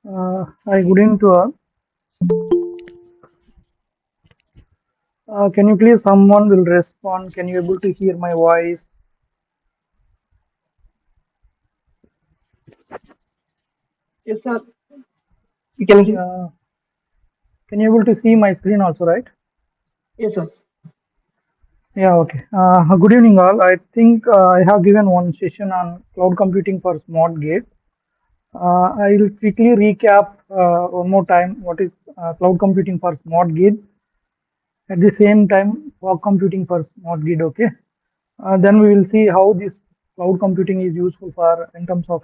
Hi, good evening to all. Can you please, someone will respond? Can you able to hear my voice? Yes, sir. You can hear. Yeah. Can you able to see my screen also, right? Yes, sir. Yeah, okay. Good evening all. I think I have given one session on cloud computing for smart gate. I will quickly recap one more time what is cloud computing for smart grid. At the same time, fog computing for smart grid. Okay. Then we will see how this cloud computing is useful for in terms of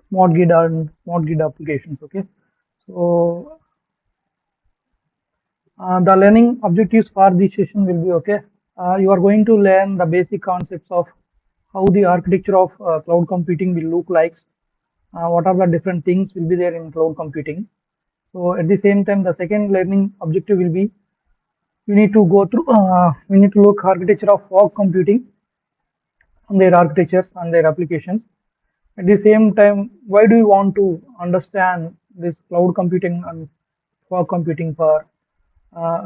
smart grid and smart grid applications. Okay. So the learning objectives for this session will be okay. You are going to learn the basic concepts of how the architecture of cloud computing will look like. What are the different things will be there in cloud computing. So at the same time, the second learning objective will be you need to go through. We need to look architecture of fog computing on their architectures and their applications. At the same time, why do you want to understand this cloud computing and fog computing for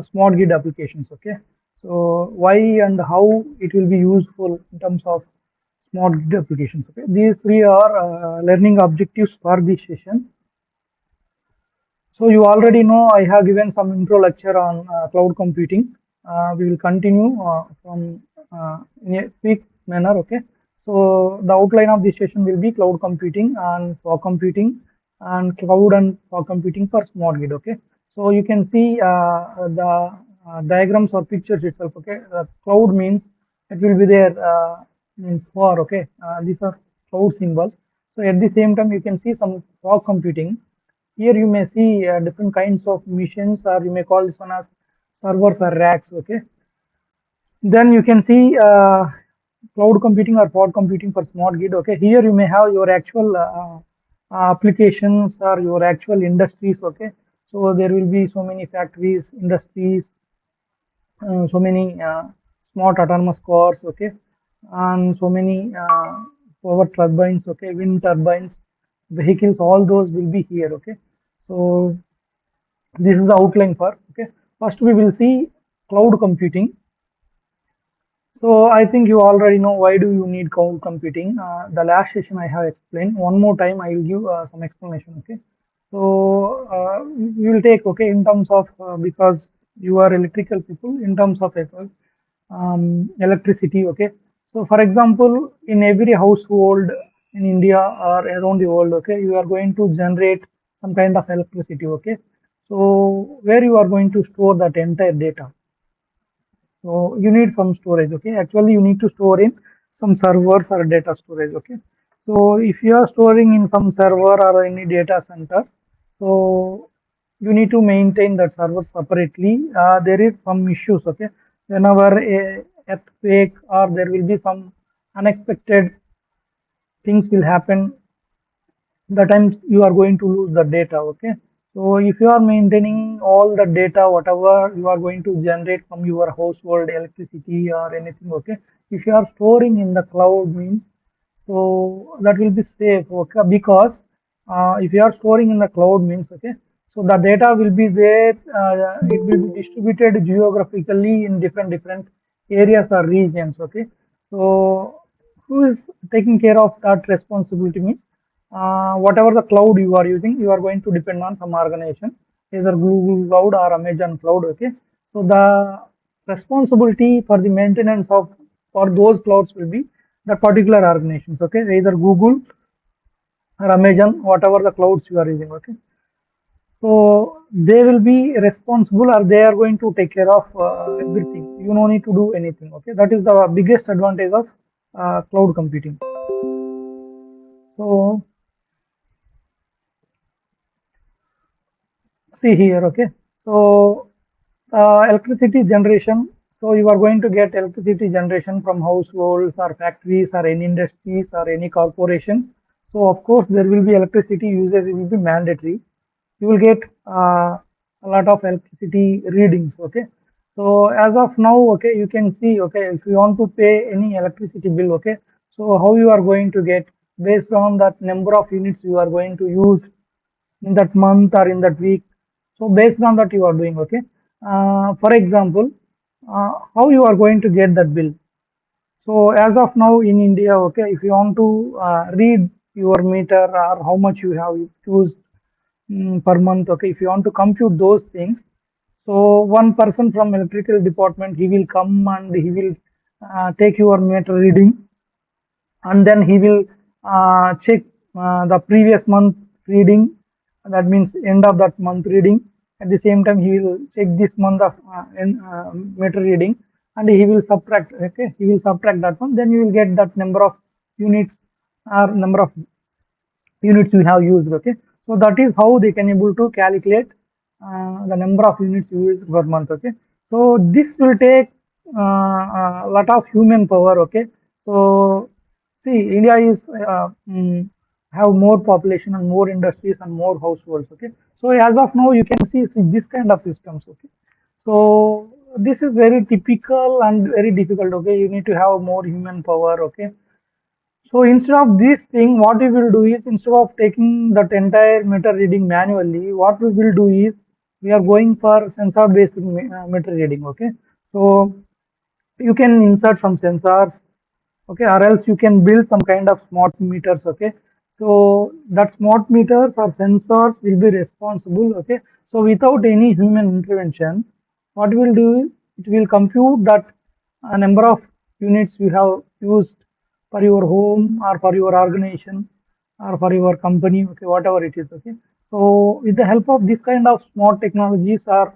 smart grid applications? Okay, so why and how it will be useful in terms of smart grid applications? Okay, these three are learning objectives for this session. So you already know I have given some intro lecture on cloud computing. We will continue in a quick manner. Okay. So the outline of this session will be cloud computing and fog computing and cloud and fog computing for smart grid. Okay. So you can see the diagrams or pictures itself. Okay. Cloud means it will be there means for. Okay. These are cloud symbols. So at the same time, you can see some fog computing. Here you may see different kinds of machines, or you may call this one as servers or racks. Okay. Then you can see cloud computing or cloud computing for smart grid. Okay. Here you may have your actual applications or your actual industries. Okay. So there will be so many factories, industries, so many smart autonomous cars. Okay. And so many power turbines. Okay. Wind turbines, vehicles. All those will be here. Okay. So this is the outline for. Okay, first we will see cloud computing. So I think you already know why do you need cloud computing. The last session I have explained. One more time I will give some explanation. Okay, so we will take, okay, in terms of because you are electrical people, in terms of electricity. Okay, so for example, in every household in India or around the world, okay, you are going to generate some kind of electricity. Okay, so where you are going to store that entire data? So you need some storage. Okay, actually you need to store in some servers or data storage. Okay, so if you are storing in some server or any data center, so you need to maintain that server separately. There is some issues. Okay, whenever a earthquake or there will be some unexpected things will happen, the times you are going to lose the data. Okay, so if you are maintaining all the data whatever you are going to generate from your household electricity or anything, okay, if you are storing in the cloud means, so that will be safe. Okay, because if you are storing in the cloud means, okay, so the data will be there, it will be distributed geographically in different areas or regions. Okay, so who is taking care of that responsibility means, whatever the cloud you are using, you are going to depend on some organization, either Google Cloud or Amazon Cloud. Okay, so the responsibility for the maintenance of for those clouds will be the particular organizations. Okay, either Google or Amazon, whatever the clouds you are using. Okay, so they will be responsible or they are going to take care of everything. You no need to do anything. Okay, that is the biggest advantage of cloud computing. So see here. Okay, so electricity generation. So you are going to get electricity generation from households or factories or any industries or any corporations. So of course there will be electricity usage. It will be mandatory. You will get a lot of electricity readings. Okay, so as of now, okay, you can see, okay, if you want to pay any electricity bill, okay, so how you are going to get based on that number of units you are going to use in that month or in that week. So based on that you are doing, okay. For example, how you are going to get that bill. So as of now in India, okay, if you want to read your meter or how much you have used per month, okay, if you want to compute those things, so one person from electrical department, he will come and he will take your meter reading, and then he will check the previous month reading. That means end of that month reading. At the same time, he will check this month of meter reading, and he will subtract. Okay, he will subtract that one. Then you will get that number of units or number of units you have used. Okay, so that is how they can able to calculate the number of units used per month. Okay, so this will take a lot of human power. Okay, so see, India is have more population and more industries and more households. Okay, so as of now you can see this kind of systems. Okay, so this is very typical and very difficult. Okay, you need to have more human power. Okay, so instead of this thing, what we will do is, instead of taking that entire meter reading manually, what we will do is we are going for sensor based meter reading. Okay, so you can insert some sensors, okay, or else you can build some kind of smart meters. Okay, so that smart meters or sensors will be responsible. Okay, so without any human intervention, what we will do is it will compute that a number of units you have used for your home or for your organization or for your company, okay, whatever it is. Okay, so with the help of this kind of smart technologies or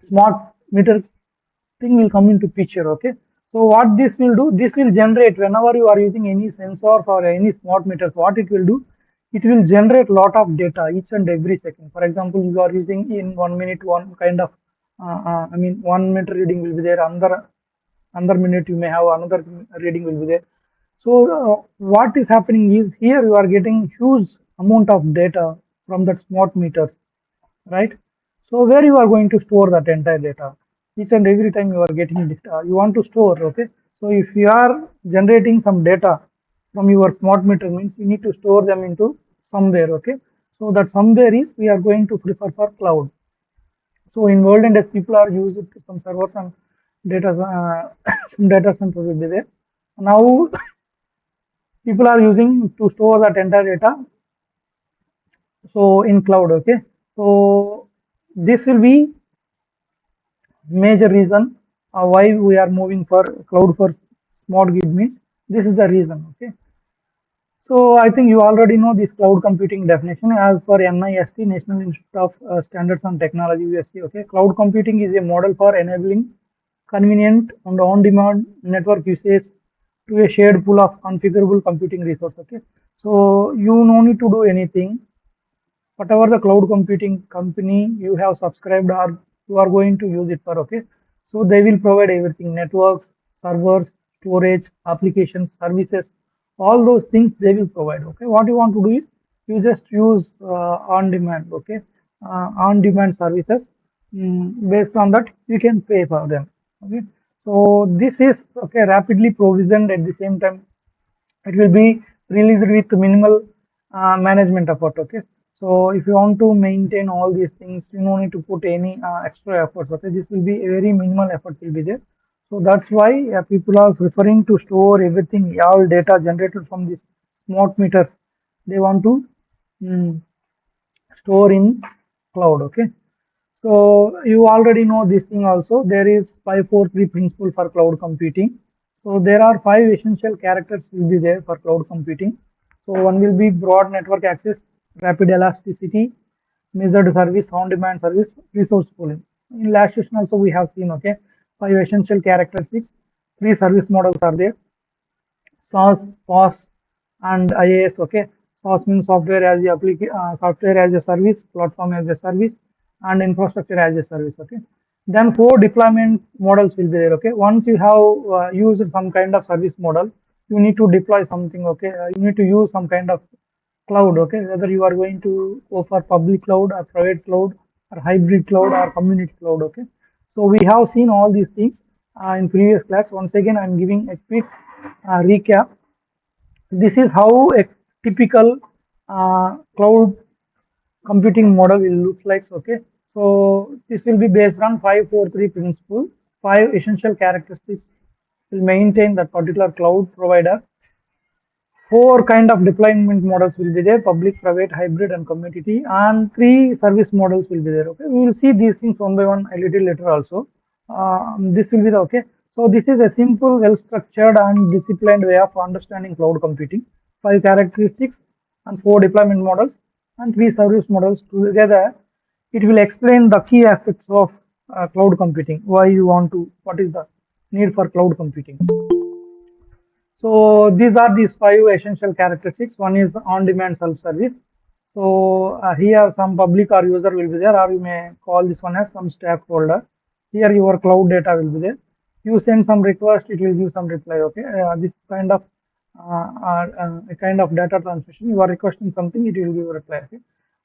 smart meter thing will come into picture. Okay, so what this will do, this will generate whenever you are using any sensors or any smart meters, what it will do, it will generate lot of data each and every second. For example, you are using in 1 minute one kind of I mean 1 meter reading will be there, another minute you may have another reading will be there. So what is happening is, here you are getting huge amount of data from that smart meters, right? So where you are going to store that entire data? Each and every time you are getting data, you want to store, okay? So if you are generating some data from your smart meter, means you need to store them into somewhere, okay? So that somewhere is we are going to prefer for cloud. So in world and as people are used to some servers and data, some data center will be there. Now people are using to store that entire data. So in cloud, okay. So this will be major reason why we are moving for cloud for smart grid, means this is the reason. Okay, so I think you already know this cloud computing definition as per NIST, National Institute of Standards and Technology, USA. Okay, cloud computing is a model for enabling convenient and on-demand network usage to a shared pool of configurable computing resource. Okay, so you no need to do anything. Whatever the cloud computing company you have subscribed or you are going to use it for, okay, so they will provide everything: networks, servers, storage, applications, services, all those things they will provide. Okay, what you want to do is you just use on demand. Okay, on demand services. Based on that you can pay for them. Okay, so this is, okay, rapidly provisioned. At the same time it will be released with minimal management effort. Okay, so if you want to maintain all these things, you don't need to put any extra efforts. Okay, this will be a very minimal effort will be there. So that's why people are preferring to store everything, all data generated from these smart meters, they want to mm, store in cloud. Okay, so you already know this thing also. There is 543 principle for cloud computing. So there are five essential characters will be there for cloud computing. So one will be broad network access, rapid elasticity, measured service, on-demand service, resource pooling. In last session also we have seen, okay, five essential characteristics. Three service models are there: SaaS, PaaS, and IaaS. Okay, SaaS means software as a software as a service, platform as a service, and infrastructure as a service. Okay, then four deployment models will be there. Okay, once you have used some kind of service model, you need to deploy something. Okay, you need to use some kind of cloud. Okay, whether you are going to go for public cloud or private cloud or hybrid cloud or community cloud. Okay, so we have seen all these things in previous class. Once again, I am giving a quick recap. This is how a typical cloud computing model will look like. Okay, so this will be based on 543 principle. 5 essential characteristics will maintain that particular cloud provider. 4 kind of deployment models will be there: public, private, hybrid, and community. And 3 service models will be there. Okay, we will see these things one by one a little later also. This will be the okay. So this is a simple, well-structured, and disciplined way of understanding cloud computing. 5 characteristics and 4 deployment models and 3 service models together. It will explain the key aspects of cloud computing. Why you want to? What is the need for cloud computing? So these 5 essential characteristics. One is on-demand self-service. So here some public or user will be there, or you may call this one as some stakeholder. Here your cloud data will be there. You send some request, it will give some reply. Okay, this kind of a kind of data transmission. You are requesting something, it will give a reply. Okay.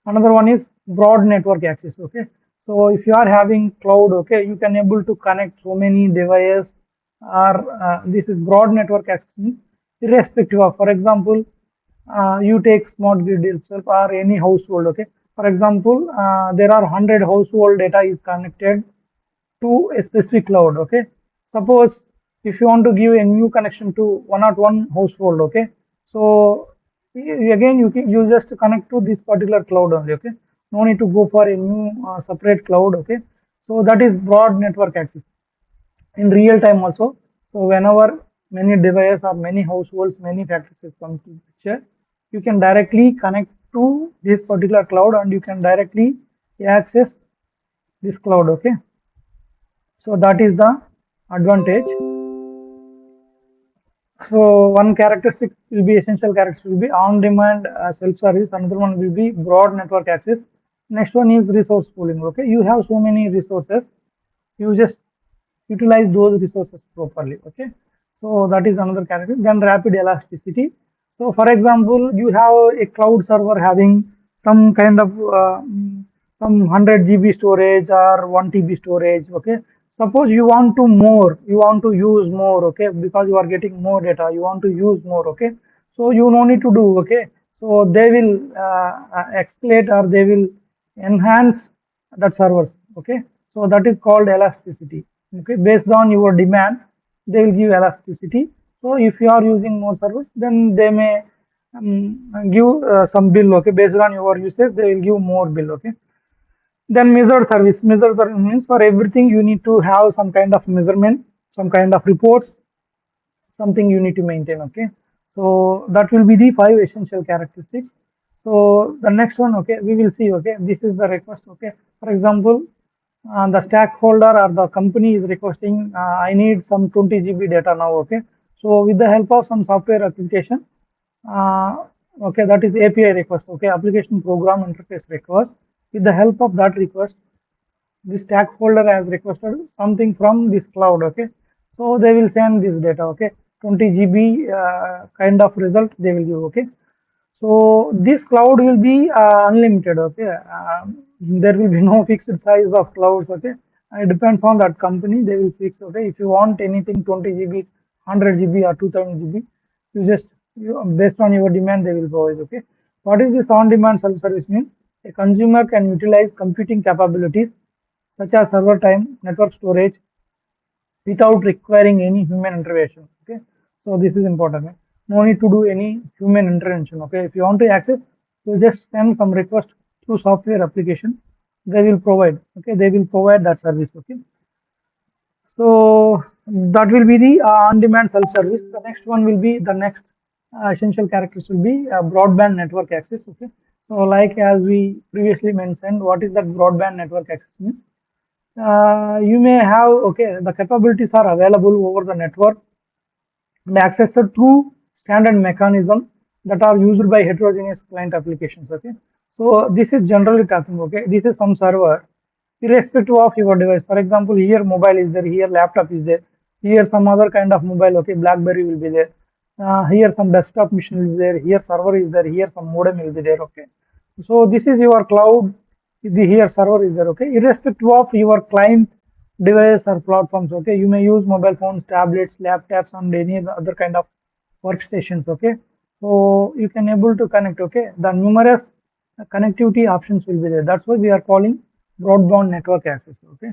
Another one is broad network access. Okay, so if you are having cloud, okay, you can able to connect so many devices. Or this is broad network access means irrespective of, for example, you take smart grid itself or any household. Okay, for example, there are 100 household data is connected to a specific cloud. Okay, suppose if you want to give a new connection to 101 household. Okay, so again you just connect to this particular cloud only. Okay, no need to go for a new separate cloud. Okay, so that is broad network access in real time also. So whenever many devices or many households, many factories come to picture, you can directly connect to this particular cloud and you can directly access this cloud. Okay, so that is the advantage. So one characteristic will be essential characteristic will be on-demand self-service. Another one will be broad network access. Next one is resource pooling. Okay, you have so many resources, you just utilize those resources properly. Okay, so that is another character. Then rapid elasticity. So for example, you have a cloud server having some kind of some 100 GB storage or 1 TB storage. Okay, suppose you want to more, you want to use more. Okay, because you are getting more data, you want to use more. Okay, so you no need to do. Okay, so they will escalate or they will enhance that servers. Okay, so that is called elasticity. Okay, based on your demand, they will give elasticity. So if you are using more service, then they may give some bill. Okay, based on your usage, they will give more bill. Okay, then measured service. Measured service means for everything you need to have some kind of measurement, some kind of reports, something you need to maintain. Okay, so that will be the 5 essential characteristics. So the next one, okay, we will see. Okay, this is the request. Okay, for example, the stakeholder or the company is requesting, I need some 20 GB data now. Okay, so with the help of some software application, uh, okay, that is API request. Okay, application program interface request. With the help of that request, the stakeholder has requested something from this cloud. Okay, so they will send this data. Okay, 20 GB kind of result they will give. Okay, so this cloud will be unlimited. Okay, there will be no fixed size of clouds. Okay, it depends on that company, they will fix. Okay, if you want anything 20 GB, 100 GB, or 2000 GB, you just based on your demand they will provide. Okay, what is this on demand self service means? A consumer can utilize computing capabilities such as server time, network storage, without requiring any human intervention. Okay, so this is important. Right? No need to do any human intervention. Okay, if you want to access, you just send some request through software application. They will provide. Okay, they will provide that service. Okay, so that will be the on-demand self-service. The next one will be the next essential characters will be broadband network access. Okay, so like as we previously mentioned, what is that broadband network access means? You may have, okay, the capabilities are available over the network and accessed through standard mechanism that are used by heterogeneous client applications. Okay, so this is generally talking. Okay, this is some server irrespective of your device. For example, here mobile is there, here laptop is there, here some other kind of mobile. Okay, BlackBerry will be there, here some desktop machine is there, here server is there, here some modem will be there. Okay, so this is your cloud, the here server is there. Okay, irrespective of your client device or platforms. Okay, you may use mobile phones, tablets, laptops, and any other kind of workstations. Okay, so you can able to connect. Okay, the numerous connectivity options will be there. That's why we are calling broadband network access. Okay.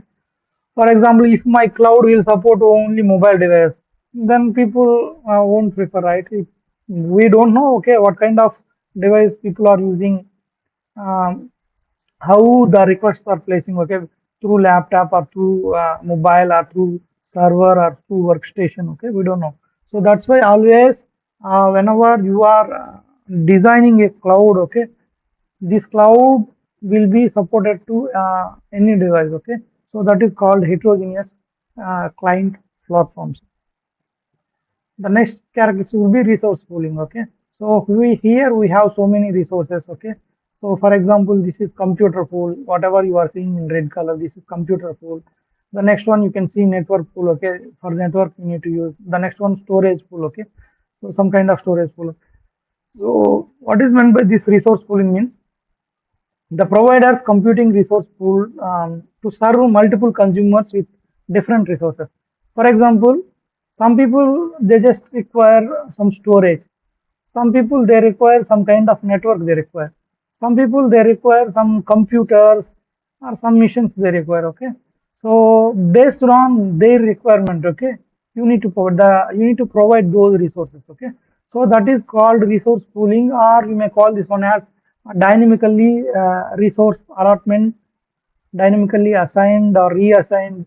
For example, if my cloud will support only mobile device, then people won't prefer, right? If we don't know, okay, what kind of device people are using, um, how the requests are placing, okay, through laptop or through mobile or through server or through workstation, okay, we don't know. So that's why always, whenever you are designing a cloud, okay, this cloud will be supported to any device, okay. So that is called heterogeneous client platforms. The next characteristic will be resource pooling. Okay, so we here we have so many resources. Okay, so for example, this is computer pool. Whatever you are seeing in red color, this is computer pool. The next one you can see network pool. Okay, for network you need to use the next one storage pool. Okay, so some kind of storage pool. So what is meant by this resource pooling means the provider's computing resource pool to serve multiple consumers with different resources. For example, some people they just require some storage. Some people they require some kind of network they require. Some people they require some computers or some machines they require. Okay, so based on their requirement, okay, you need to provide those resources. Okay, so that is called resource pooling, or you may call this one as dynamically resource allotment, dynamically assigned or reassigned,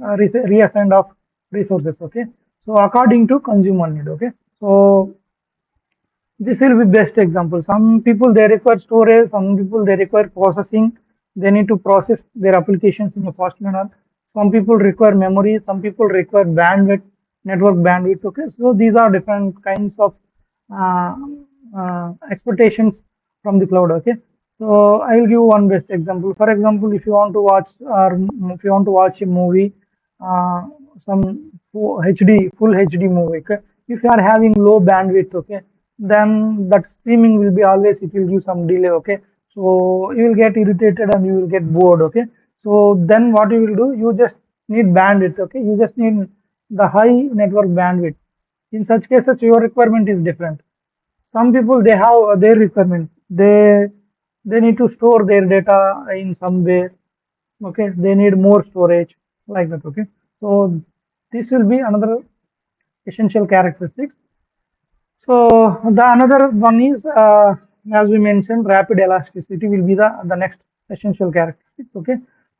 reassigned of resources. Okay, so according to consumer need. Okay, so this will be best example. Some people they require storage, some people they require processing. They need to process their applications in a fast manner. Some people require memory, some people require bandwidth, network bandwidth. Okay, so these are different kinds of uh, expectations from the cloud. Okay, so I will give one best example. For example, if you want to watch or if you want to watch a movie, some full HD movie. Okay? If you are having low bandwidth, okay, then that streaming will be always it will give some delay. Okay, so you will get irritated and you will get bored. Okay, so then what you will do? You just need bandwidth. Okay, you just need the high network bandwidth. In such cases, your requirement is different. Some people they have their requirement. They need to store their data in some way. Okay, they need more storage like that. Okay, so this will be another essential characteristics. So the another one is, as we mentioned, rapid elasticity will be the next essential characteristics. Okay.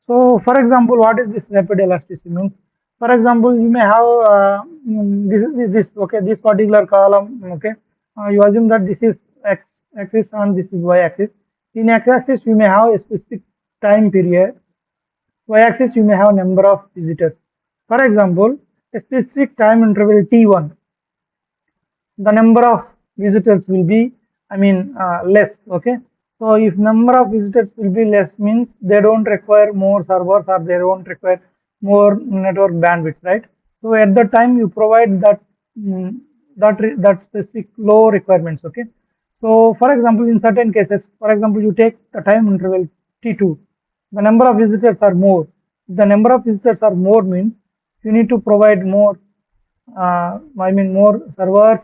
So for example, what is this rapid elasticity means? For example, you may have this okay, this particular column. Okay, you assume that this is x axis and this is y axis. In x axis, you may have a specific time period. Y axis, you may have number of visitors. For example, a specific time interval t1, the number of visitors will be, less. Okay, so if number of visitors will be less means they don't require more servers or they don't require more network bandwidth, right? So at that time you provide that that specific low requirements. Okay, so for example, in certain cases, for example, you take the time interval t2, the number of visitors are more. The number of visitors are more means you need to provide more, more servers.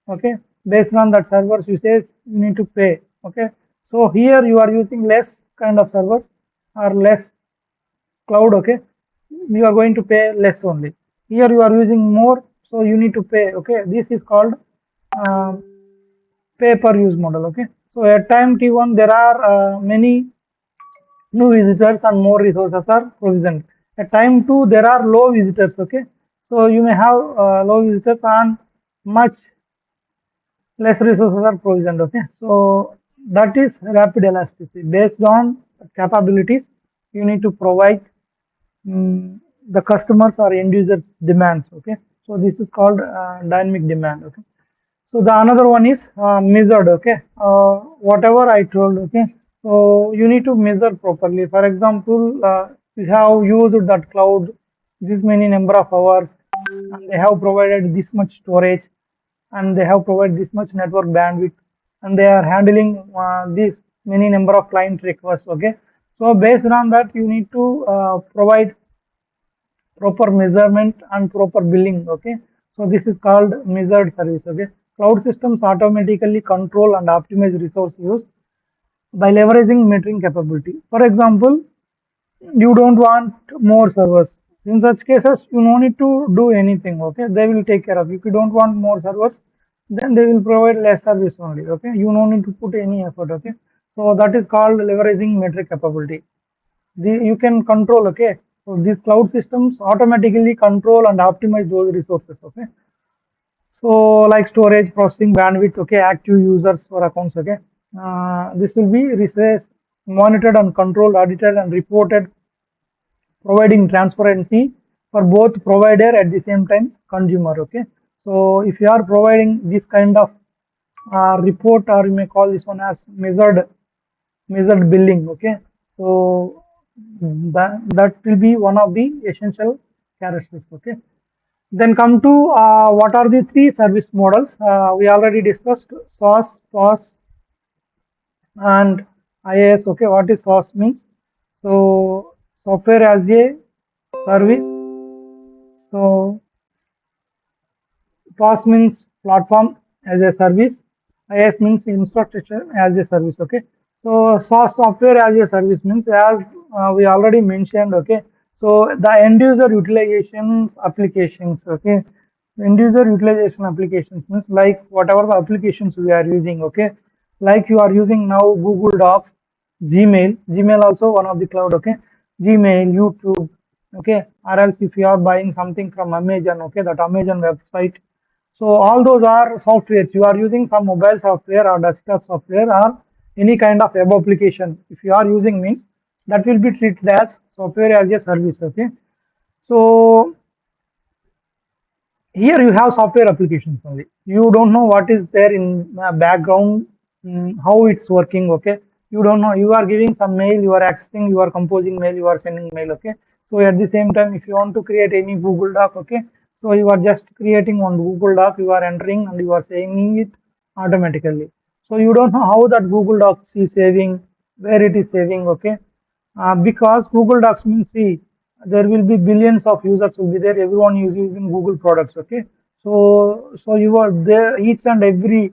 Okay, based on that servers usage you need to pay. Okay, so here you are using less kind of servers or less cloud. Okay, you are going to pay less only. Here you are using more, so you need to pay. Okay, this is called uh, pay per use model. Okay, so at time t1 there are many new visitors and more resources are provisioned. At time 2 there are low visitors. Okay, so you may have low visitors and much less resources are provisioned. Okay, so that is rapid elasticity. Based on capabilities, you need to provide the customers or end users demands. Okay, so this is called dynamic demand. Okay, so the another one is measured. Okay, whatever I told. Okay, so you need to measure properly. For example, you have used that cloud this many number of hours and they have provided this much storage and they have provided this much network bandwidth and they are handling this many number of client requests. Okay, so based on that you need to provide proper measurement and proper billing. Okay, so this is called measured service. Okay, cloud systems automatically control and optimize resource use by leveraging metering capability. For example, you don't want more servers. In such cases, you no need to do anything. Okay, they will take care of. If you don't want more servers, then they will provide less service only. Okay, you no need to put any effort. Okay, so that is called leveraging metric capability. You can control. Okay, so these cloud systems automatically control and optimize those resources. Okay, so like storage, processing, bandwidth. Okay, active users for accounts. Okay, this will be researched, monitored and controlled, audited and reported, providing transparency for both provider at the same time consumer. Okay, so if you are providing this kind of report, or you may call this one as measured billing. Okay, so that will be one of the essential characteristics. Okay, then come to what are the three service models. We already discussed SaaS, PaaS and IaaS. Okay, what is SaaS means? So software as a service. So PaaS means platform as a service. IaaS means infrastructure as a service. Okay. So SaaS, software as a service, means, as we already mentioned. Okay. So the end user utilizations applications. Okay. End user utilization applications means like whatever the applications we are using. Okay. Like you are using now Google Docs, Gmail also one of the cloud. Okay. Gmail, YouTube. Okay. Or else if you are buying something from Amazon. Okay. That Amazon website. So all those are softwares. You are using some mobile software or desktop software or any kind of web application. If you are using, means that will be treated as software as a service. Okay. So here you have software applications only. You don't know what is there in background, how it's working. Okay, you don't know. You are giving some mail, you are accessing, you are composing mail, you are sending mail. Okay, so at the same time, if you want to create any Google Doc, okay, so you are just creating one Google Doc, you are entering and you are saving it automatically. So you don't know how that Google Docs is saving, where it is saving. Okay, because Google Docs means, see, there will be billions of users will be there. Everyone is using Google products. Okay, so you are there each and every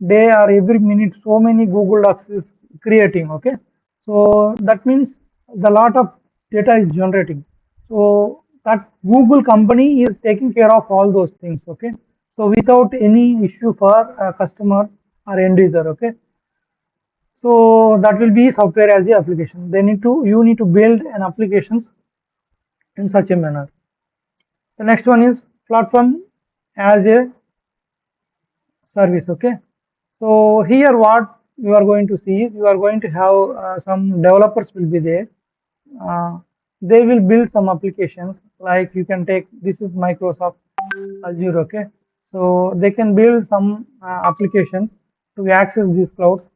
day or every minute. So many Google Docs is creating. Okay, so that means the lot of data is generating. So that Google company is taking care of all those things. Okay, so without any issue for a customer or end user. Okay, so that will be software as the application. You need to build an applications in such a manner. The next one is platform as a service. Okay. So here what you are going to see is you are going to have some developers will be there. Uh, they will build some applications, like you can take, this is Microsoft Azure. Okay. So they can build some applications to access these clouds.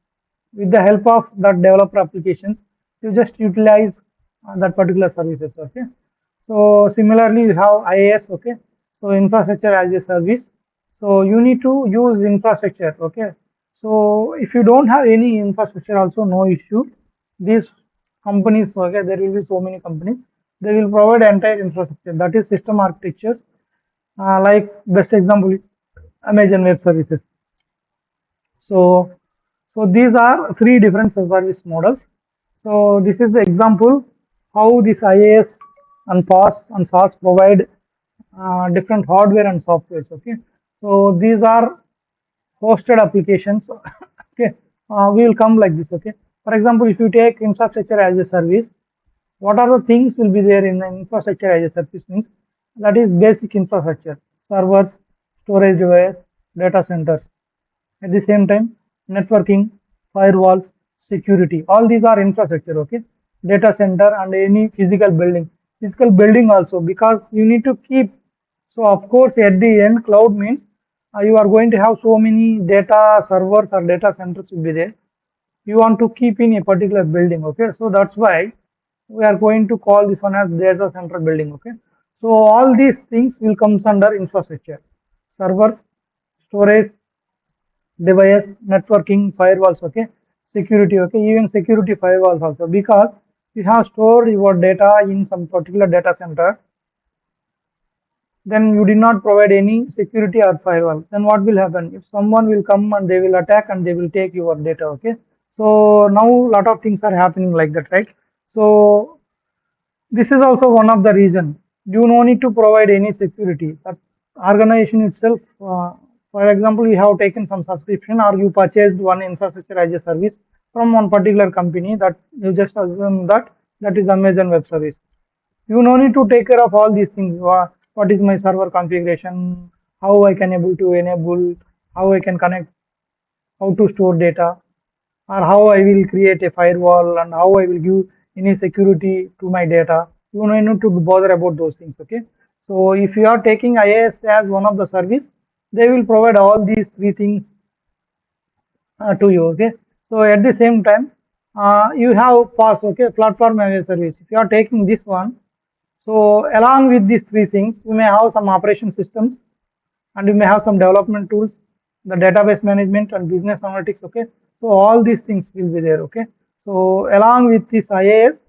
With the help of that developer applications, you just utilize that particular services. Okay, so similarly you have IaaS. Okay, so infrastructure as a service. So you need to use infrastructure. Okay, so if you don't have any infrastructure also, no issue. These companies, okay, there will be so many companies, they will provide entire infrastructure, that is system architectures. Like best example, Amazon Web Services. So, so these are three different service models. So this is the example how this IaaS and PaaS and SaaS provide different hardware and softwares. Okay, so these are hosted applications. Okay, we will come like this. Okay, for example, if you take infrastructure as a service, what are the things will be there in the infrastructure as a service, means that is basic infrastructure, servers, storage device, data centers. At the same time, networking, firewalls, security, all these are infrastructure. Okay, data center and any physical building also, because you need to keep. So of course, at the end, cloud means you are going to have so many data servers or data centers will be there. You want to keep in a particular building. Okay, so that's why we are going to call this one as data center building. Okay, so all these things will comes under infrastructure: servers, storage, device, networking, firewalls. Okay, security. Okay, even security firewalls also, because you have stored your data in some particular data center, then you did not provide any security or firewall, then what will happen? If someone will come and they will attack and they will take your data. Okay, So now a lot of things are happening like that, right? So this is also one of the reason. You no need to provide any security. That organization itself, for example, you have taken some subscription or you purchased one infrastructure as a service from one particular company, that you just assume that that is Amazon Web Service. You no need to take care of all these things. What is my server configuration? How I can able to enable? How I can connect? How to store data? Or how I will create a firewall and how I will give any security to my data. You don't need to bother about those things. Okay. So if you are taking IaaS as one of the service, they will provide all these three things to you. Okay. So at the same time, you have PaaS. Okay, platform as a service. If you are taking this one, so along with these three things, you may have some operation systems and you may have some development tools, the database management and business analytics. Okay, so all these things will be there. Okay, so along with this IaaS,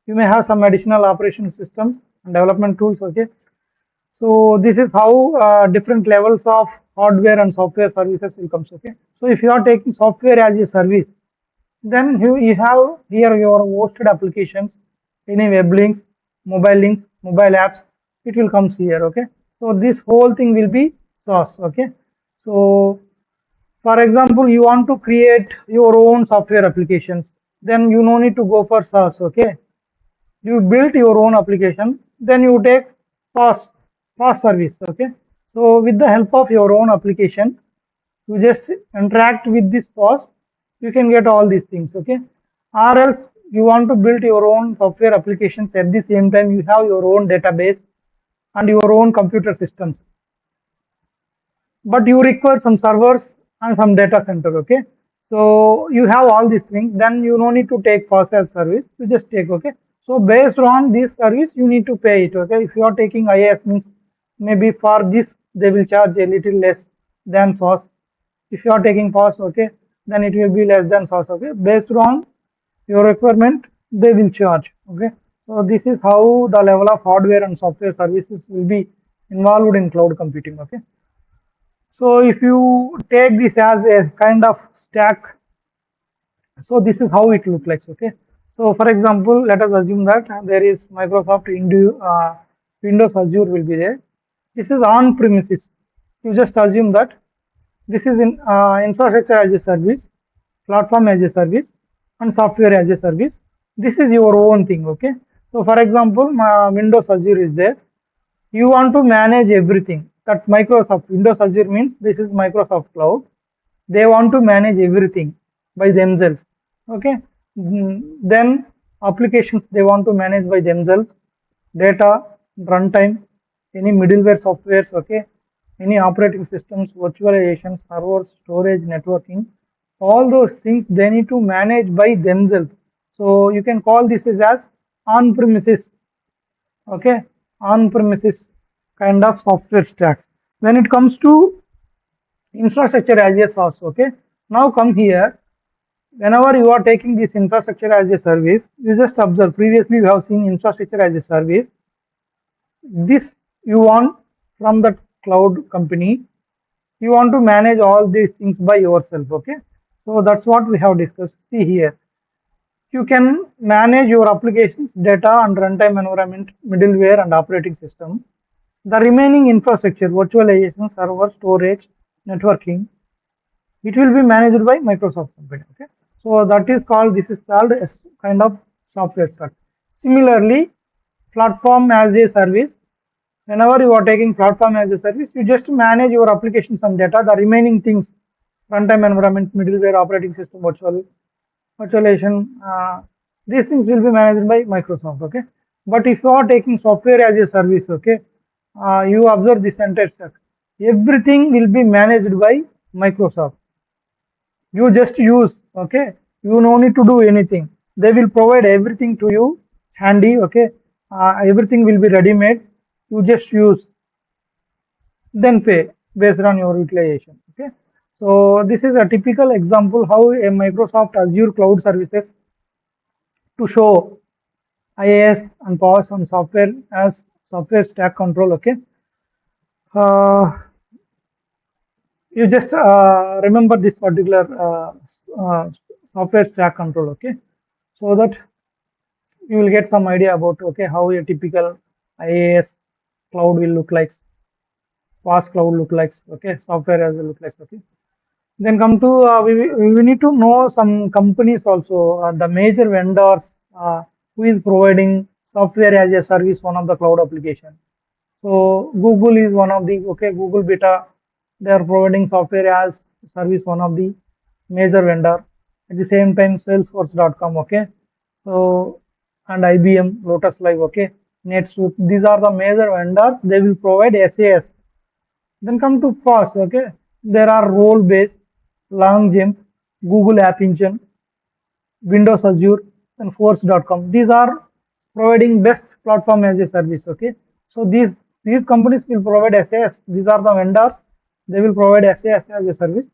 you may have some additional operation systems and development tools. Okay, so this is how different levels of hardware and software services will come. Okay, so if you are taking software as a service, then you have here your hosted applications, any web links, mobile apps, it will comes here. Okay, so this whole thing will be SaaS. Okay, so for example, you want to create your own software applications, then you no need to go for SaaS. Okay, you build your own application, then you take PaaS service. Okay, so with the help of your own application, you just interact with this PaaS, you can get all these things. Okay, or else you want to build your own software applications, at the same time you have your own database and your own computer systems, but you require some servers and some data center. Okay, so you have all these things, then you no need to take PaaS as service, you just take. Okay, so based on this service you need to pay it. Okay, if you are taking IaaS means maybe for this they will charge a little less than SaaS. If you are taking PaaS, okay, then it will be less than SaaS. Okay, based on your requirement they will charge. Okay, so this is how the level of hardware and software services will be involved in cloud computing. Okay, so if you take this as a kind of stack, so this is how it looks like. Okay, so for example, let us assume that there is Windows Azure will be there. This is on premises. You just assume that this is in infrastructure as a service, platform as a service, and software as a service. This is your own thing. Okay, so for example, my Windows Azure is there, you want to manage everything. That Microsoft Windows Azure means this is Microsoft Cloud. They want to manage everything by themselves. Okay, then applications they want to manage by themselves, data, runtime, any middleware softwares. Okay, any operating systems, virtualization, servers, storage, networking, all those things they need to manage by themselves. So you can call this as on premises. Okay, on premises kind of software stack. When it comes to infrastructure as a SaaS, okay, now come here. Whenever you are taking this infrastructure as a service, you just observe, previously we have seen infrastructure as a service. This you want from the cloud company, you want to manage all these things by yourself. Okay, so that's what we have discussed. See here, you can manage your applications, data and runtime environment, middleware and operating system. The remaining infrastructure, virtualization, server, storage, networking, it will be managed by Microsoft company. Okay, so that is called, this is called a kind of software stack. Similarly, platform as a service. Whenever you are taking platform as a service, you just manage your applications and data. The remaining things, runtime environment, middleware, operating system, virtualization, these things will be managed by Microsoft. Okay, but if you are taking software as a service, okay, you observe this entire stack. Everything will be managed by Microsoft. You just use. Okay, you no need to do anything. They will provide everything to you handy. Okay, everything will be ready made. You just use, then pay based on your utilization. Okay, so this is a typical example how a Microsoft Azure cloud services to show IaaS and PaaS on software as software stack control. Okay, uh, you just remember this particular software stack control, okay, so that you will get some idea about, okay, how a typical IaaS cloud will look like, PaaS cloud look like, okay, software as well look like, okay. Then come to we need to know some companies also, the major vendors who is providing software as a service, one of the cloud application. So Google is one of the, okay, Google Beta, they are providing software as service, one of the major vendor. At the same time, Salesforce.com, okay. So and IBM, Lotus Live, okay, NetSuite, these are the major vendors. They will provide SAS. Then come to PaaS, okay. There are role-based, long jump, Google App Engine, Windows Azure, and Force.com. These are providing best platform as a service, okay. So these companies will provide SAS. These are the vendors. They will provide SAS as a service.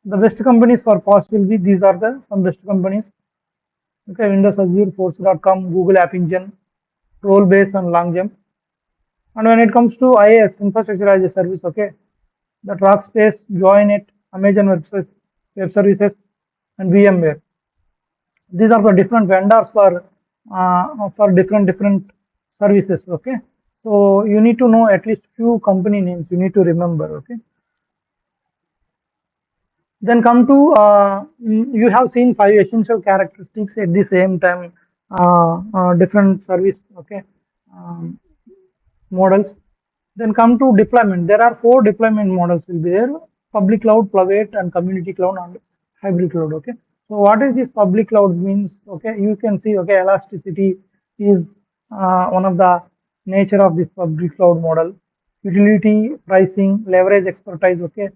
The best companies for PaaS will be, these are the some best companies. Okay, Windows Azure, Force.com, Google App Engine, role-based and long jump. And when it comes to IaaS, infrastructure as a service, okay, the Rackspace, Join.it, Amazon Web Services, and VMware. These are the different vendors for different services. Okay, so you need to know at least few company names. You need to remember. Okay, then come to you have seen five essential characteristics at the same time. Different service. Okay, um, models. Then come to deployment. There are four deployment models will be there: public cloud, private, and community cloud, and hybrid cloud. Okay. So what is this public cloud means? Okay, you can see. Okay, elasticity is one of the nature of this public cloud model. Utility, pricing, leverage, expertise. Okay.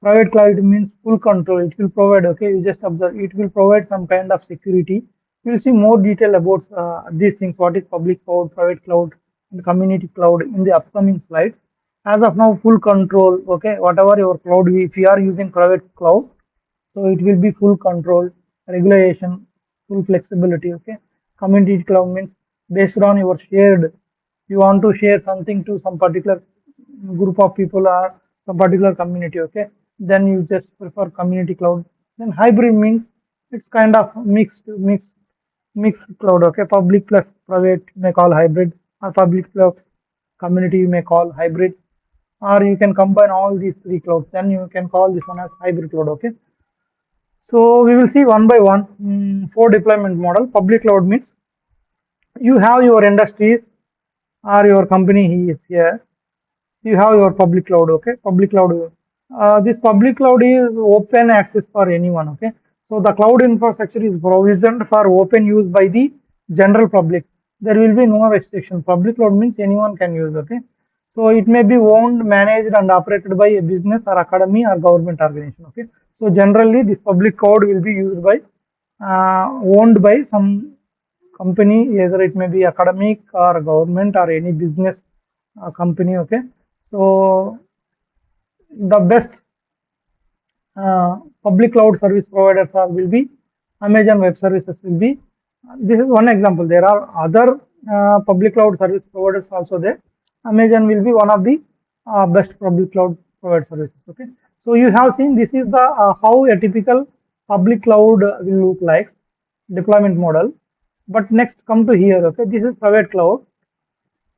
Private cloud means full control. It will provide. Okay, you just observe. It will provide some kind of security. You will see more detail about these things. What is public cloud, private cloud, and community cloud in the upcoming slides. As of now, full control, okay, whatever your cloud, if you are using private cloud, so it will be full control, regulation, full flexibility, okay. Community cloud means based on your shared, you want to share something to some particular group of people or some particular community, okay, then you just prefer community cloud. Then hybrid means it's kind of mixed cloud, okay, public plus private you may call hybrid, or public plus community you may call hybrid, or you can combine all these three clouds, then you can call this one as hybrid cloud, okay. So we will see one by one. For deployment model, public cloud means you have your industries or your company is here, you have your public cloud, okay, public cloud. This public cloud is open access for anyone, okay. So the cloud infrastructure is provisioned for open use by the general public. There will be no restriction. Public cloud means anyone can use, okay. So it may be owned, managed, and operated by a business or academy or government organization, okay. So generally this public cloud will be used by owned by some company, either it may be academic or government or any business company, okay. So the best public cloud service providers are will be Amazon Web Services will be. This is one example. There are other public cloud service providers also there. Amazon will be one of the best public cloud provider services. Okay. So you have seen this is the how a typical public cloud will look like deployment model. But next come to here. Okay. This is private cloud.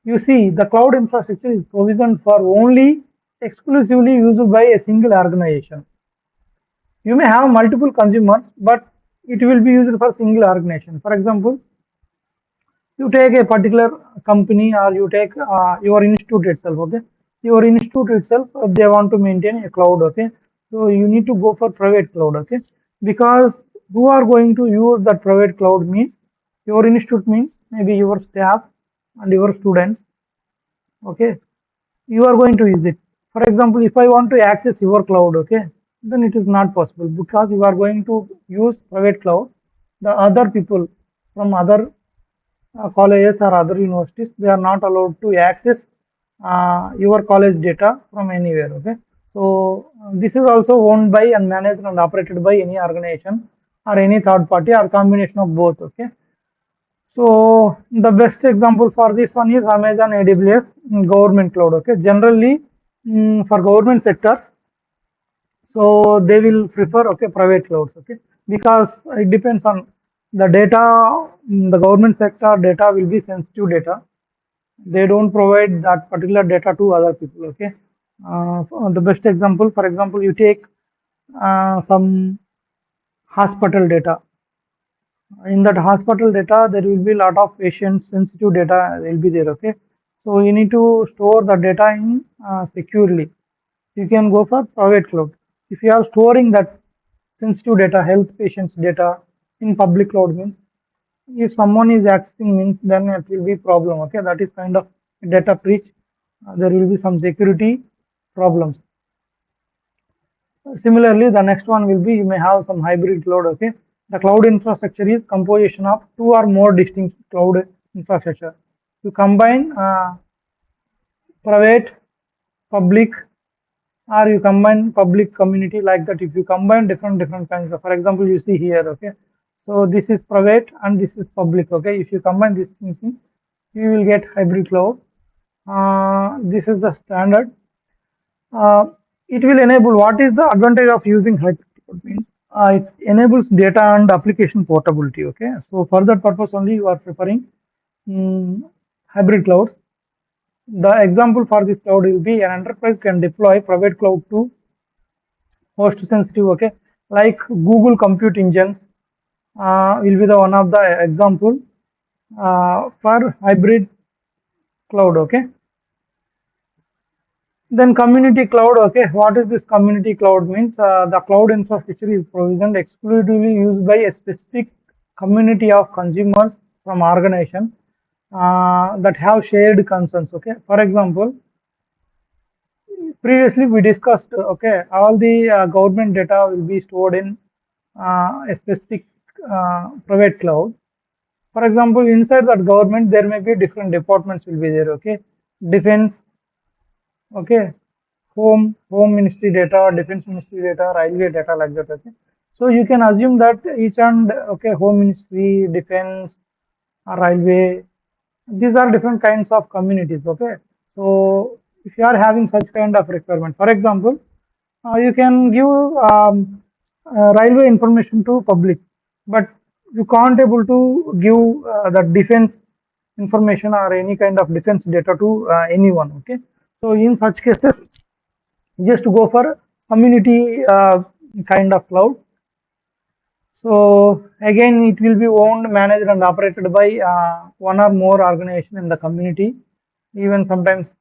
You see, the cloud infrastructure is provisioned for only exclusively used by a single organization. You may have multiple consumers, but it will be used for single organization. For example, you take a particular company or you take your institute itself, okay. Your institute itself, they want to maintain a cloud, okay. So you need to go for private cloud, okay. Because who are going to use that private cloud means your institute means maybe your staff and your students, okay. You are going to use it. For example, if I want to access your cloud, okay, then it is not possible because you are going to use private cloud. The other people from other colleges or other universities, they are not allowed to access your college data from anywhere, okay. So this is also owned by and managed and operated by any organization or any third party or combination of both, okay. So the best example for this one is Amazon AWS government cloud. Okay, generally for government sectors, so they will prefer, okay, private clouds. Okay, because it depends on the data. The government sector data will be sensitive data. They don't provide that particular data to other people. Okay, the best example, for example, you take some hospital data. In that hospital data, there will be a lot of patient sensitive data will be there. Okay, so you need to store the data in securely. You can go for private cloud. If you are storing that sensitive data, health patients data in public cloud means, if someone is accessing means, then it will be problem. Okay, that is kind of data breach. There will be some security problems. Similarly, the next one will be you may have some hybrid cloud. Okay, the cloud infrastructure is composition of two or more distinct cloud infrastructure. You combine private, public, or you combine public community like that. If you combine different kinds of, for example, you see here. Okay, so this is private and this is public. Okay, if you combine these things in, you will get hybrid cloud. This is the standard. uh, it will enable, what is the advantage of using hybrid cloud means, it enables data and application portability. Okay, so for that purpose only you are preferring hybrid clouds. The example for this cloud will be an enterprise can deploy private cloud to host sensitive. Okay, like Google compute engines will be the one of the example for hybrid cloud. Okay, then community cloud. Okay, what is this community cloud means? The cloud infrastructure is provisioned exclusively used by a specific community of consumers from organization that have shared concerns. Okay, for example, previously we discussed, okay, all the government data will be stored in a specific private cloud. For example, inside that government, there may be different departments will be there. Okay, defense, okay, home ministry data, defense ministry data, railway data, like that. Okay, so you can assume that each and, okay, home ministry, defense, railway, these are different kinds of communities. Okay, so if you are having such kind of requirement, for example, you can give railway information to public, but you can't able to give the defense information or any kind of defense data to anyone. Okay, so in such cases, just go for community kind of cloud. So again, it will be owned, managed, and operated by one or more organization in the community, even sometimes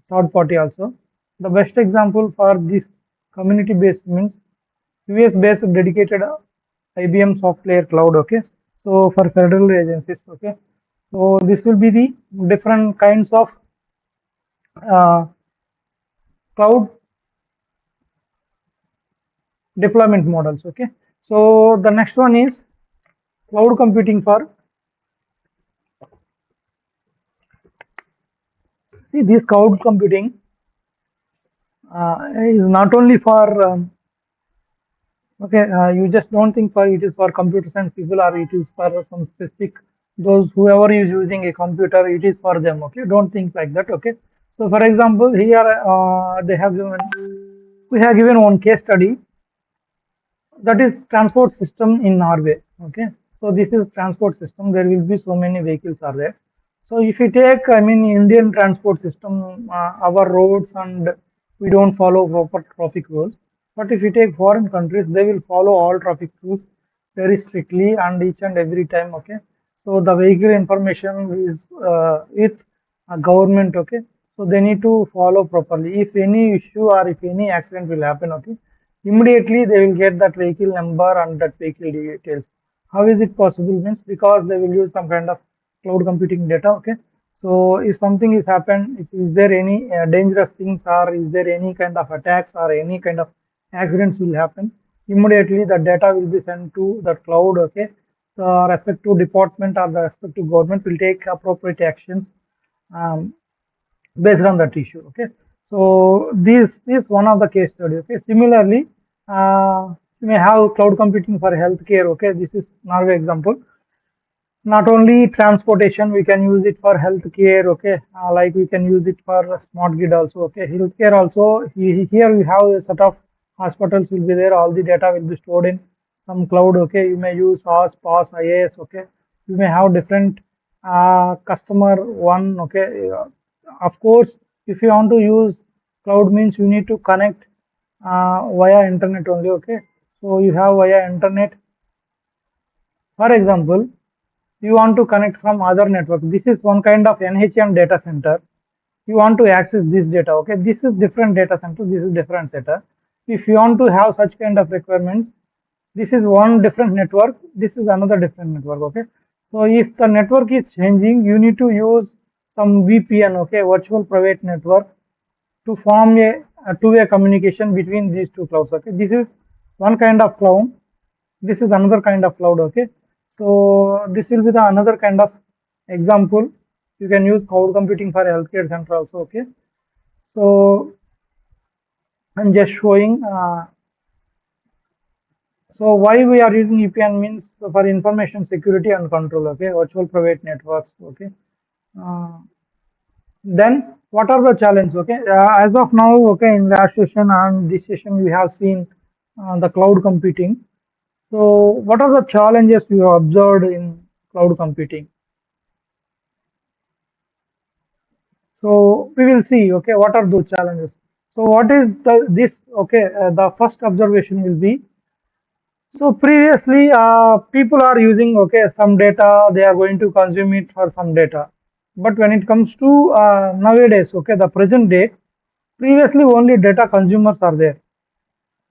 third party also. The best example for this community based means US based dedicated IBM software cloud. Okay, so for federal agencies. Okay, so this will be the different kinds of uh, cloud deployment models. Okay, so the next one is cloud computing for, see, this cloud computing is not only for okay, you just don't think for it is for computer science people or it is for some specific, those whoever is using a computer, it is for them. Okay, don't think like that. Okay, so for example, here they have given, we have given one case study, that is transport system in Norway. Okay, so this is transport system, there will be so many vehicles are there. So if you take, I mean, Indian transport system, our roads, and we don't follow proper traffic rules. But if you take foreign countries, they will follow all traffic rules very strictly and each and every time. Okay, so the vehicle information is with government. Okay, so they need to follow properly. If any issue or if any accident will happen, okay, immediately they will get that vehicle number and that vehicle details. How is it possible means, because they will use some kind of cloud computing data. Okay, so if something is happened, if is there any dangerous things, or is there any kind of attacks or any kind of accidents will happen, immediately the data will be sent to the cloud. Okay, the respective department or the respective government will take appropriate actions um, based on that issue. Okay, so this is one of the case study. Okay, similarly, you may have cloud computing for healthcare. Okay, this is Norway example. Not only transportation, we can use it for healthcare. Okay, like we can use it for smart grid also. Okay, healthcare also, here we have a set of hospitals will be there, all the data will be stored in some cloud, okay, you may use SaaS, PaaS, IaaS, okay, you may have different customer one, okay. Of course, if you want to use cloud means you need to connect via internet only, okay. So you have via internet. For example, you want to connect from other network. This is one kind of NHM data center. You want to access this data, okay. This is different data center, this is different setup. If you want to have such kind of requirements, this is one different network, this is another different network, okay. So if the network is changing, you need to use some VPN, okay, virtual private network, to form a two-way communication between these two clouds, okay. This is one kind of cloud, this is another kind of cloud, okay. So this will be the another kind of example. You can use cloud computing for healthcare center also, okay. So I'm just showing. So why we are using VPN means for information security and control, okay, virtual private networks, okay. Uh, then what are the challenges, okay? As of now, okay, in last session and this session we have seen the cloud computing. So what are the challenges you have observed in cloud computing? So we will see, okay, what are those challenges. So what is this, okay, the first observation will be, so previously people are using, okay, some data, they are going to consume it for some data. But when it comes to nowadays, okay, the present day, previously only data consumers are there.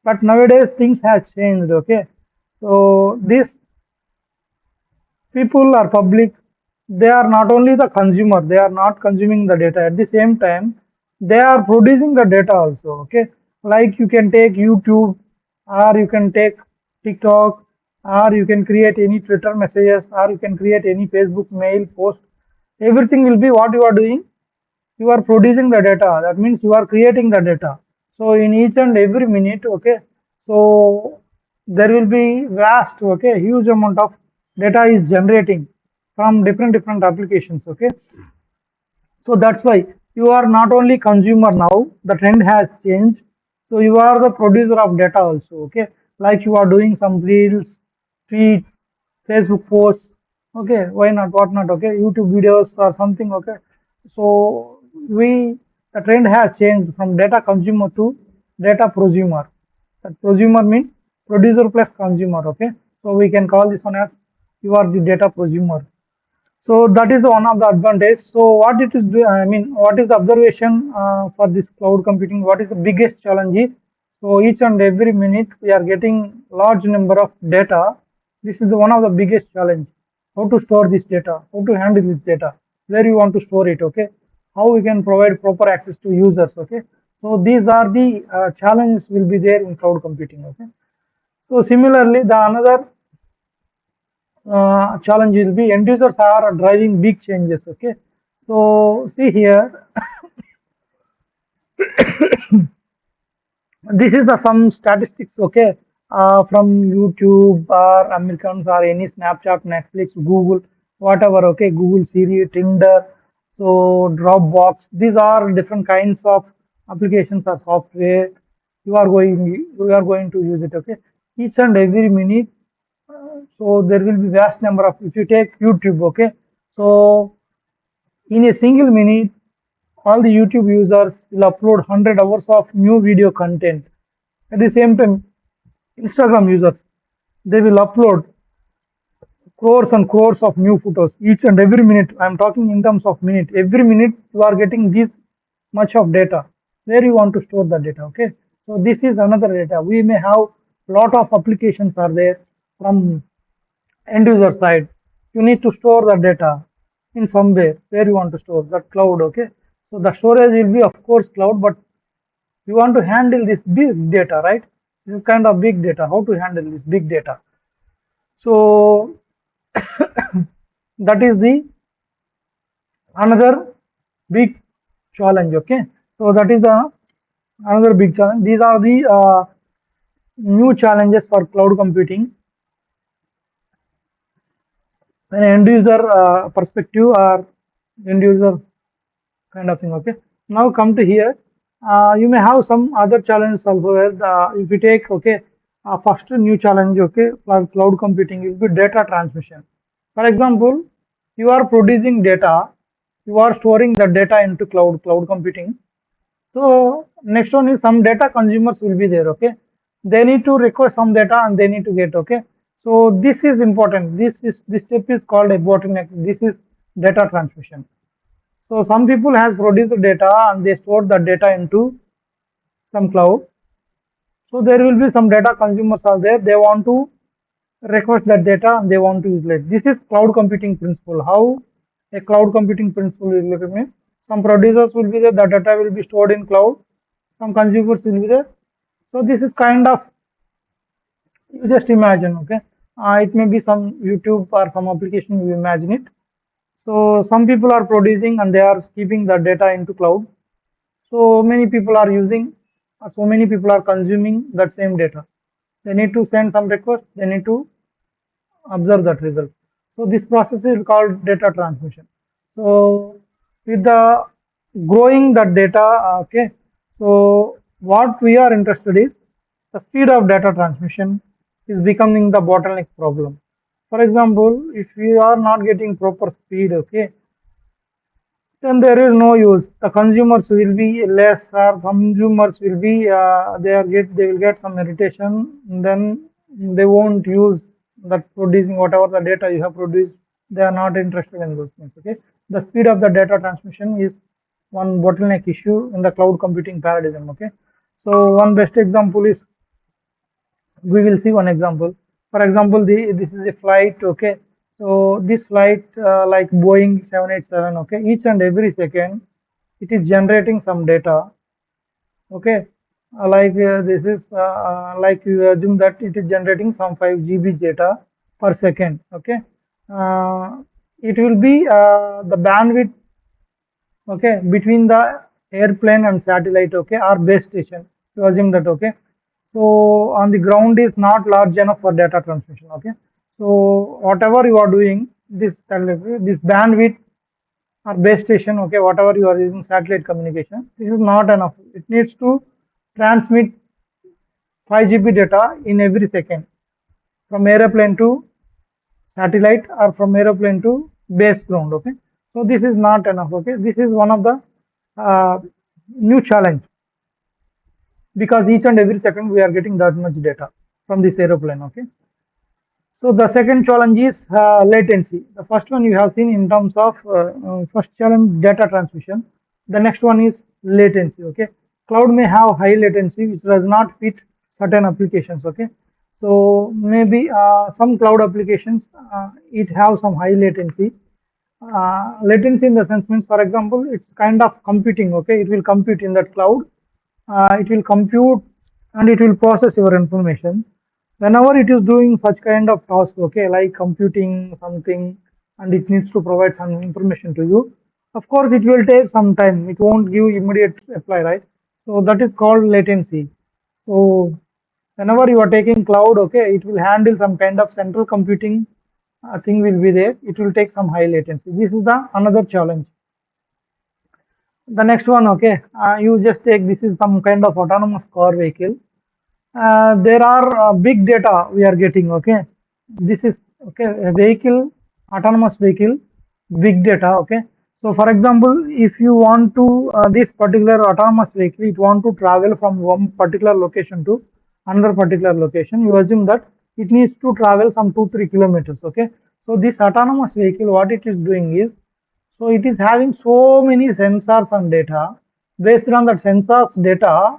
But nowadays things have changed, okay. So this people are public, they are not only the consumer, they are not consuming the data, at the same time they are producing the data also, okay. Like you can take YouTube, or you can take TikTok, or you can create any Twitter messages, or you can create any Facebook mail post. Everything will be what you are doing, you are producing the data, that means you are creating the data. So in each and every minute, okay, so there will be vast, okay, huge amount of data is generating from different applications, okay. So that's why you are not only consumer now, the trend has changed. So you are the producer of data also, okay. Like you are doing some reels, tweets, Facebook posts, okay. Why not? What not? Okay, YouTube videos or something, okay. So the trend has changed from data consumer to data prosumer. That prosumer means producer plus consumer, okay. So we can call this one as you are the data prosumer. So that is one of the advantage. So what it is, I mean, what is the observation for this cloud computing? What is the biggest challenge is? So each and every minute we are getting large number of data. This is one of the biggest challenge. How to store this data? How to handle this data? Where you want to store it? Okay. How we can provide proper access to users? Okay. So these are the challenges will be there in cloud computing. Okay. So similarly, the another challenge will be end users are driving big changes, okay. So see here, this is the some statistics, okay, from YouTube or Americans or any Snapchat, Netflix, Google, whatever, okay, Google Siri, Tinder, so Dropbox, these are different kinds of applications or software. You are going to use it, okay. Each and every minute, so there will be vast number of, if you take YouTube, okay, so in a single minute, all the YouTube users will upload 100 hours of new video content. At the same time, Instagram users, they will upload crores and crores of new photos each and every minute. I'm talking in terms of minute. Every minute you are getting this much of data. Where you want to store the data, okay? So this is another data. We may have lot of applications are there from end user side. You need to store the data in somewhere where you want to store that cloud, okay. So the storage will be of course cloud, but you want to handle this big data, right? This is kind of big data. How to handle this big data? So that is the another big challenge, okay. So that is the another big challenge. These are the new challenges for cloud computing, an end user perspective or end user kind of thing, okay. Now come to here, you may have some other challenges also, if you take, okay, First new challenge, okay, for cloud computing will be data transmission. For example, you are producing data, you are storing the data into cloud computing. So next one is some data consumers will be there, okay. They need to request some data and they need to get, okay. So this is important. This step is called a bottleneck. This is data transmission. So some people has produced data and they store the data into some cloud. So there will be some data consumers are there. They want to request that data and they want to utilize. This is cloud computing principle. How a cloud computing principle will look means some producers will be there. The data will be stored in cloud. Some consumers will be there. So this is kind of, you just imagine, okay. It may be some YouTube or some application. You imagine it. So some people are producing and they are keeping the data into cloud. So many people are using, so many people are consuming that same data. They need to send some request, they need to observe that result. So this process is called data transmission. So with the growing that data, okay, so what we are interested is the speed of data transmission is becoming the bottleneck problem. For example, if we are not getting proper speed, okay, then there is no use. The consumers will be less, or consumers will be they will get some irritation. Then they won't use that producing whatever the data you have produced. They are not interested in those things. Okay, the speed of the data transmission is one bottleneck issue in the cloud computing paradigm. Okay, so one best example is, we will see one example. For example, this is a flight, okay. So this flight, like Boeing 787, okay, each and every second, it is generating some data, okay. This is like you assume that it is generating some 5 GB data per second, okay. Uh, it will be the bandwidth, okay, between the airplane and satellite, okay, or base station, to assume that, okay. So on the ground is not large enough for data transmission, okay. So whatever you are doing, this bandwidth or base station, okay, whatever you are using satellite communication, this is not enough. It needs to transmit 5 GB data in every second from airplane to satellite or from aeroplane to base ground, okay. So this is not enough, okay. This is one of the uh, new challenge, because each and every second we are getting that much data from this aeroplane, okay. So the second challenge is latency. The first one you have seen in terms of first challenge, data transmission. The next one is latency, okay. Cloud may have high latency which does not fit certain applications, okay. So maybe some cloud applications, it have some high latency. Latency in the sense means, for example, it's kind of computing, okay. It will compute in that cloud, it will compute and it will process your information. Whenever it is doing such kind of task, okay, like computing something, and it needs to provide some information to you, of course it will take some time, it won't give immediate reply, right? So that is called latency. So whenever you are taking cloud, okay, it will handle some kind of central computing thing will be there. It will take some high latency. This is the another challenge. The next one, okay, you just take, this is some kind of autonomous car vehicle. There are big data we are getting, okay. This is, okay, a vehicle, autonomous vehicle, big data, okay. So for example, if you want to this particular autonomous vehicle, it want to travel from one particular location to another particular location, you assume that it needs to travel some 2-3 kilometers, okay. So this autonomous vehicle, what it is doing is, so it is having so many sensors and data. Based on that sensors data,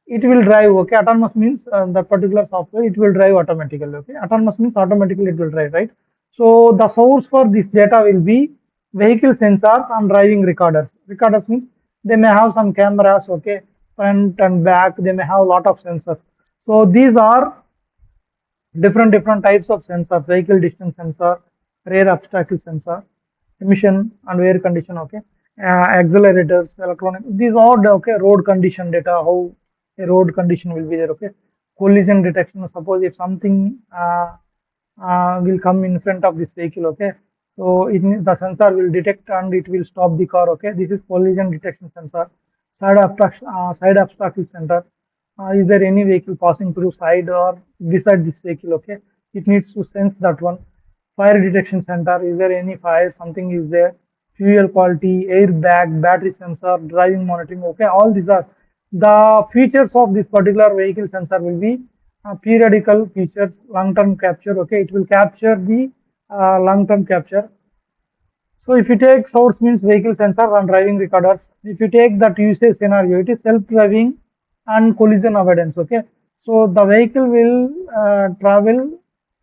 it will drive, okay. Autonomous means the particular software, it will drive automatically, okay. Autonomous means automatically it will drive, right? So the source for this data will be vehicle sensors and driving recorders. Recorders means they may have some cameras, okay, front and back, they may have a lot of sensors. So these are different types of sensors: vehicle distance sensor, rear obstacle sensor, emission and air condition, okay, accelerators, electronic, these all the, okay, road condition data, how a road condition will be there, okay. Collision detection, suppose if something will come in front of this vehicle, okay, so the sensor will detect and it will stop the car, okay. This is collision detection sensor. Side obstacle sensor, Is there any vehicle passing through side or beside this vehicle? Okay, it needs to sense that one. Fire detection center, is there any fire? Something is there. Fuel quality, airbag, battery sensor, driving monitoring. Okay, all these are the features of this particular vehicle sensor will be periodical features, long-term capture. Okay, it will capture the long-term capture. So if you take source means vehicle sensors and driving recorders, if you take that usage scenario, it is self-driving and collision avoidance. Okay, so the vehicle will travel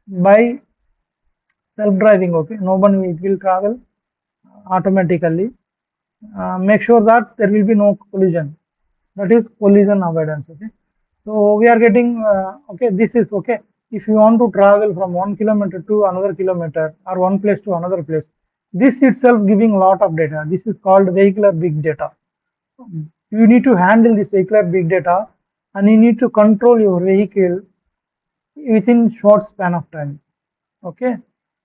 by self-driving. Okay, no one it will travel automatically. Make sure that there will be no collision. That is collision avoidance. Okay, so we are getting okay. This is okay. If you want to travel from 1 kilometer to another kilometer or one place to another place, this itself giving lot of data. This is called vehicular big data. You need to handle this vehicular big data, and you need to control your vehicle within short span of time. Okay,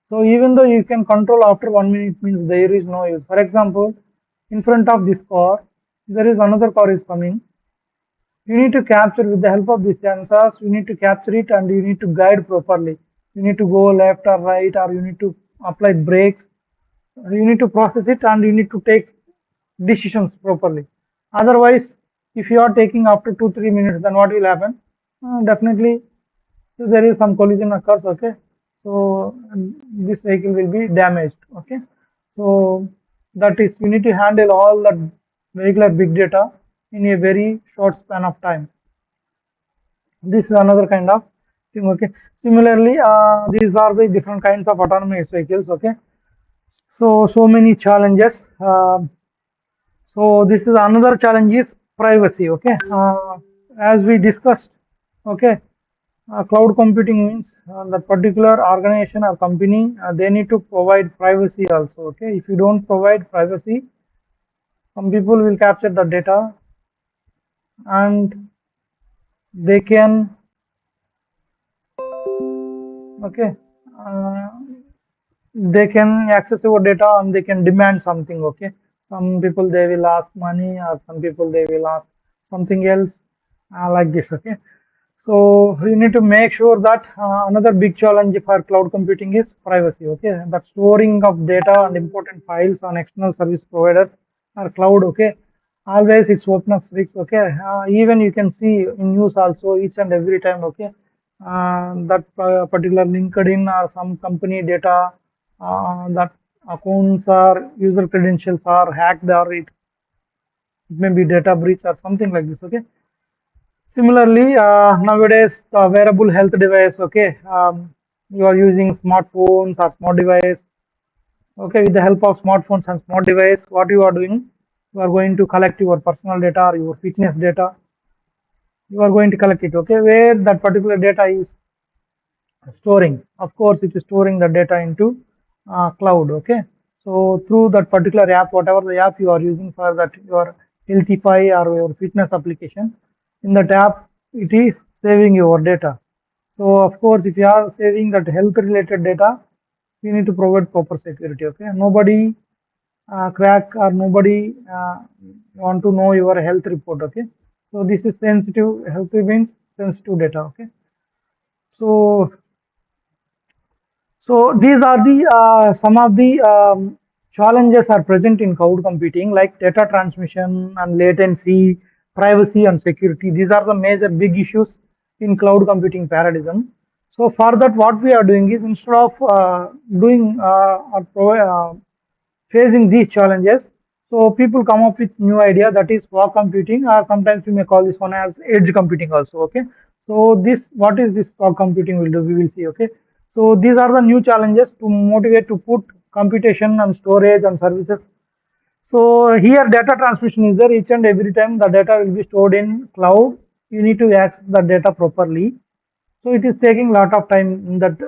so even though you can control after 1 minute means there is no use. For example, in front of this car there is another car is coming. You need to capture with the help of these sensors. You need to capture it and you need to guide properly. You need to go left or right, or you need to apply brakes. You need to process it and you need to take decisions properly. Otherwise, if you are taking after 2 3 minutes, then what will happen? Definitely, so there is some collision occurs. Okay, so this vehicle will be damaged. Okay, so that is we need to handle all that vehicular big data in a very short span of time. This is another kind of thing. Okay, similarly, these are the different kinds of autonomous vehicles. Okay, so many challenges. So this is another challenge is privacy. Okay, as we discussed. Okay, cloud computing means that particular organization or company they need to provide privacy also. Okay, if you don't provide privacy, some people will capture the data and they can okay uh, they can access your data and they can demand something. Okay, some people they will ask money or some people they will ask something else like this. Okay, so you need to make sure that another big challenge for cloud computing is privacy. Okay, the storing of data and important files on external service providers or cloud. Okay, always it's open up risks. Okay, even you can see in news also each and every time. Okay, that particular LinkedIn or some company data, that accounts or user credentials are hacked or it may be data breach or something like this. Okay, similarly, nowadays the wearable health device, okay, you are using smartphones or smart device. Okay, with the help of smartphones and smart device, what you are doing, you are going to collect your personal data or your fitness data. You are going to collect it. Okay, where that particular data is storing. Of course, it is storing the data into cloud. Okay, so through that particular app, whatever the app you are using for that your Healthify or your fitness application, in that app it is saving your data. So of course, if you are saving that health related data, you need to provide proper security. Okay, nobody crack or nobody want to know your health report. Okay, so this is sensitive. Health means sensitive data. Okay, so so these are the some of the challenges are present in cloud computing, like data transmission and latency, privacy and security. These are the major big issues in cloud computing paradigm. So for that, what we are doing is instead of doing facing these challenges, so people come up with new idea, that is fog computing, or sometimes we may call this one as edge computing also. Okay, so this what is this fog computing will do? We will see. Okay, so these are the new challenges to motivate to put computation and storage and services. So here data transmission is there. Each and every time the data will be stored in cloud. You need to access the data properly. So it is taking lot of time in that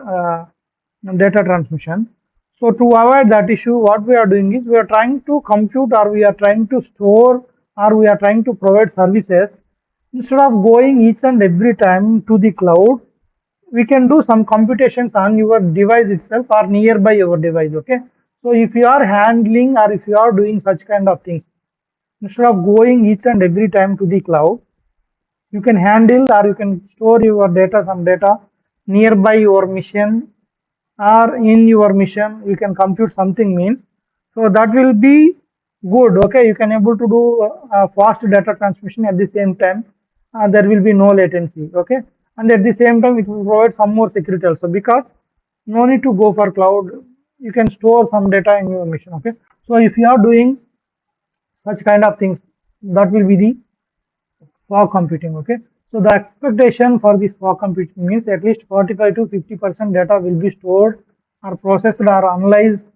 data transmission. So to avoid that issue, what we are doing is we are trying to compute or we are trying to store or we are trying to provide services. Instead of going each and every time to the cloud, we can do some computations on your device itself or nearby your device. Okay, so if you are handling or if you are doing such kind of things, instead of going each and every time to the cloud, You can handle or you can store your data, some data nearby your mission or in your mission. You can compute something means, so that will be good. Okay, you can able to do fast data transmission at the same time. There will be no latency. Okay, and at the same time it will provide some more security also, because no need to go for cloud. You can store some data in your mission. Okay, so if you are doing such kind of things, that will be the fog computing. Okay, so the expectation for this fog computing means at least 45 to 50% data will be stored or processed or analyzed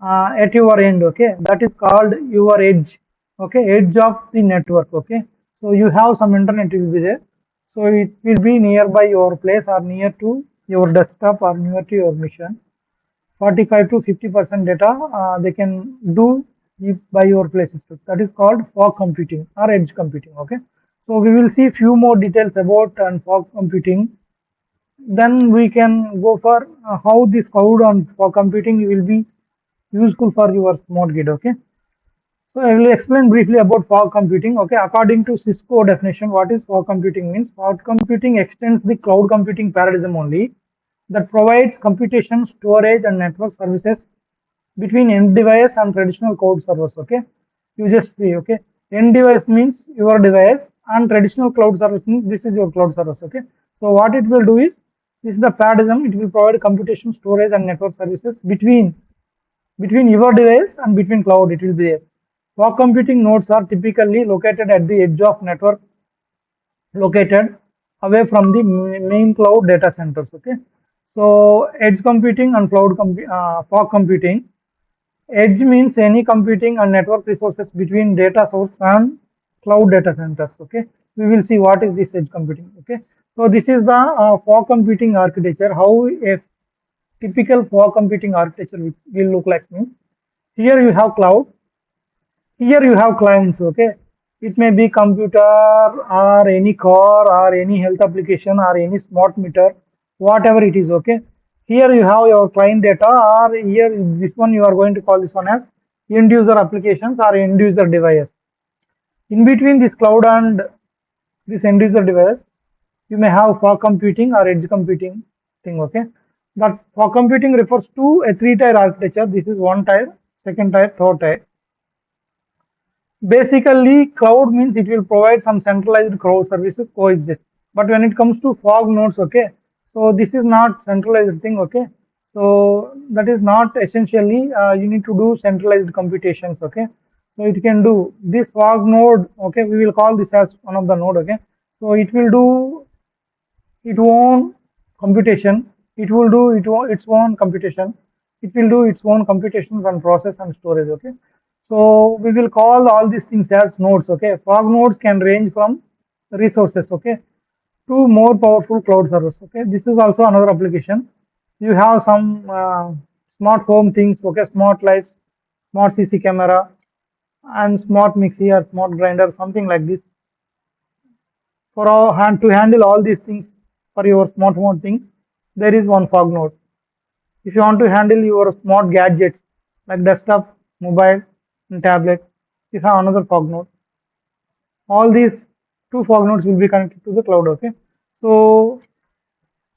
at your end. Okay, that is called your edge. Okay, edge of the network. Okay, so you have some internet will be there, so it will be nearby your place or near to your desktop or near to your mission. 45 to 50% data they can do if by your place itself. That is called fog computing or edge computing. Okay, so we will see few more details about and fog computing. Then we can go for how this cloud and fog computing will be useful for your smart grid. Okay, so I will explain briefly about fog computing. Okay, according to Cisco definition, what is fog computing means? Fog computing extends the cloud computing paradigm only, that provides computation, storage, and network services between end device and traditional cloud servers. Okay, you just see. Okay, end device means your device, and traditional cloud service means this is your cloud service. Okay, so what it will do is, this is the paradigm. It will provide computation, storage, and network services between your device and between cloud. It will be there. Fog computing nodes are typically located at the edge of network, located away from the main cloud data centers. Okay, so edge computing and fog computing. Edge means any computing and network resources between data source and cloud data centers. Okay, we will see what is this edge computing. Okay, so this is the fog computing architecture. How a typical fog computing architecture will look like means, here you have cloud, here you have clients. Okay, it may be computer or any car or any health application or any smart meter, whatever it is. Okay, here you have your client data, or here this one you are going to call this one as end user applications or end user device. In between this cloud and this end user device, you may have fog computing or edge computing thing. Okay, that fog computing refers to a three-tier architecture. This is one tier, second tier, third tier. Basically, cloud means it will provide some centralized cloud services coexist. But when it comes to fog nodes, okay, so this is not centralized thing. Okay, so that is not essentially you need to do centralized computations. Okay, so it can do this fog node. Okay, we will call this as one of the node. Okay, so it will do its own computation. It will do its own computation. It will do its own computations and process and storage. Okay, so we will call all these things as nodes. Okay, fog nodes can range from resources. Okay, to more powerful cloud servers. Okay, this is also another application. You have some smart home things. Okay, smart lights, smart CC camera, and smart mixer or smart grinder, something like this. For our hand to handle all these things for your smart home thing, there is one fog node. If you want to handle your smart gadgets like desktop, mobile, and tablet, you have another fog node. All these two fog nodes will be connected to the cloud. Okay, so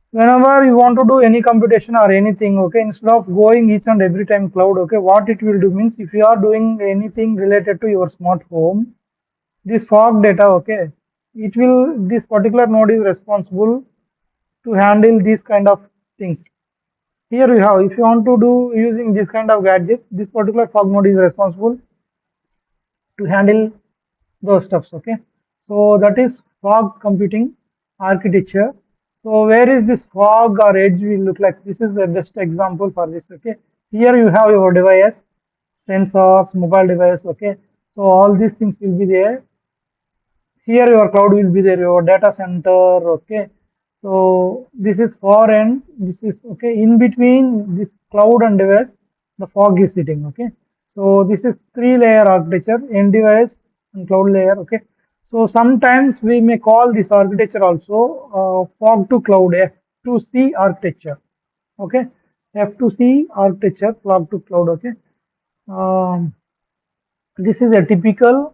whenever you want to do any computation or anything, okay, instead of going each and every time cloud, okay, what it will do means, if you are doing anything related to your smart home, this fog data, okay, it will, this particular node is responsible to handle these kind of things. Here we have, if you want to do using this kind of gadget, this particular fog node is responsible to handle those stuffs. Okay, so that is fog computing architecture. So where is this fog or edge will look like? This is the best example for this. Okay, here you have your device, sensors, mobile device. Okay, so all these things will be there. Here your cloud will be there, your data center. Okay, so this is for end, this is okay, in between this cloud and device the fog is sitting. Okay, so this is three layer architecture, end device and cloud layer. Okay, so sometimes we may call this architecture also fog to cloud, F2C architecture. Okay, F2C architecture, fog to cloud. Okay, um, this is a typical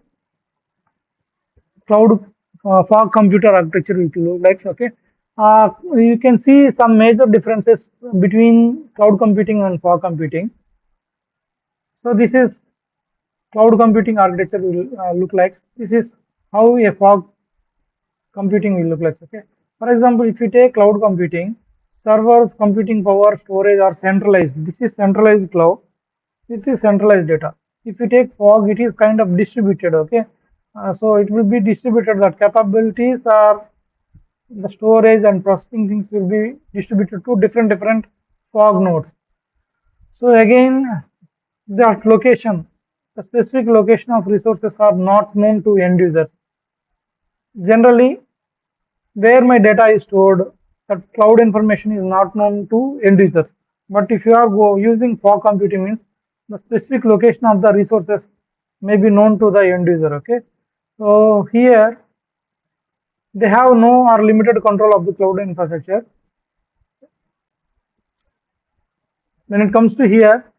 cloud fog computer architecture will look like. Okay, you can see some major differences between cloud computing and fog computing. So this is cloud computing architecture will look like. This is how a fog computing will look like. Okay, for example, if you take cloud computing, servers, computing power, storage are centralized. This is centralized cloud. This is centralized data. If you take fog, it is kind of distributed. Okay, so it will be distributed. That capabilities are the storage and processing things will be distributed to different fog nodes. So again, that location, the specific location of resources are not known to end users. Generally, where my data is stored, that cloud information is not known to end users. But if you are using fog computing means the specific location of the resources may be known to the end user. Okay, so here they have no or limited control of the cloud infrastructure. When it comes to here,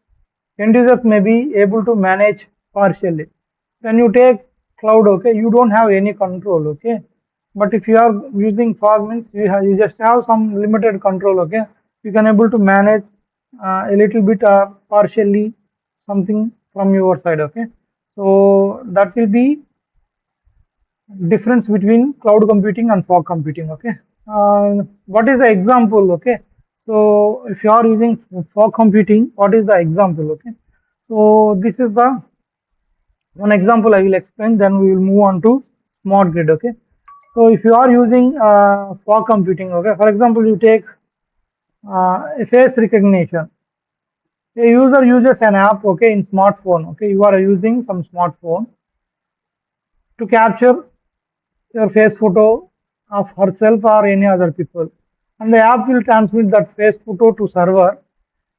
end users may be able to manage partially. When you take cloud, okay, you don't have any control, okay. But if you are using fog means you just have some limited control, okay. You can able to manage a little bit partially something from your side, okay. So that will be difference between cloud computing and fog computing. Okay, what is the example? Okay, so if you are using fog computing, what is the example? Okay, so this is the one example I will explain, then we will move on to smart grid. Okay, so if you are using fog computing, okay, for example, you take a face recognition. A user uses an app, okay, in smartphone. Okay, you are using some smartphone to capture your face photo of herself or any other people, and the app will transmit that face photo to server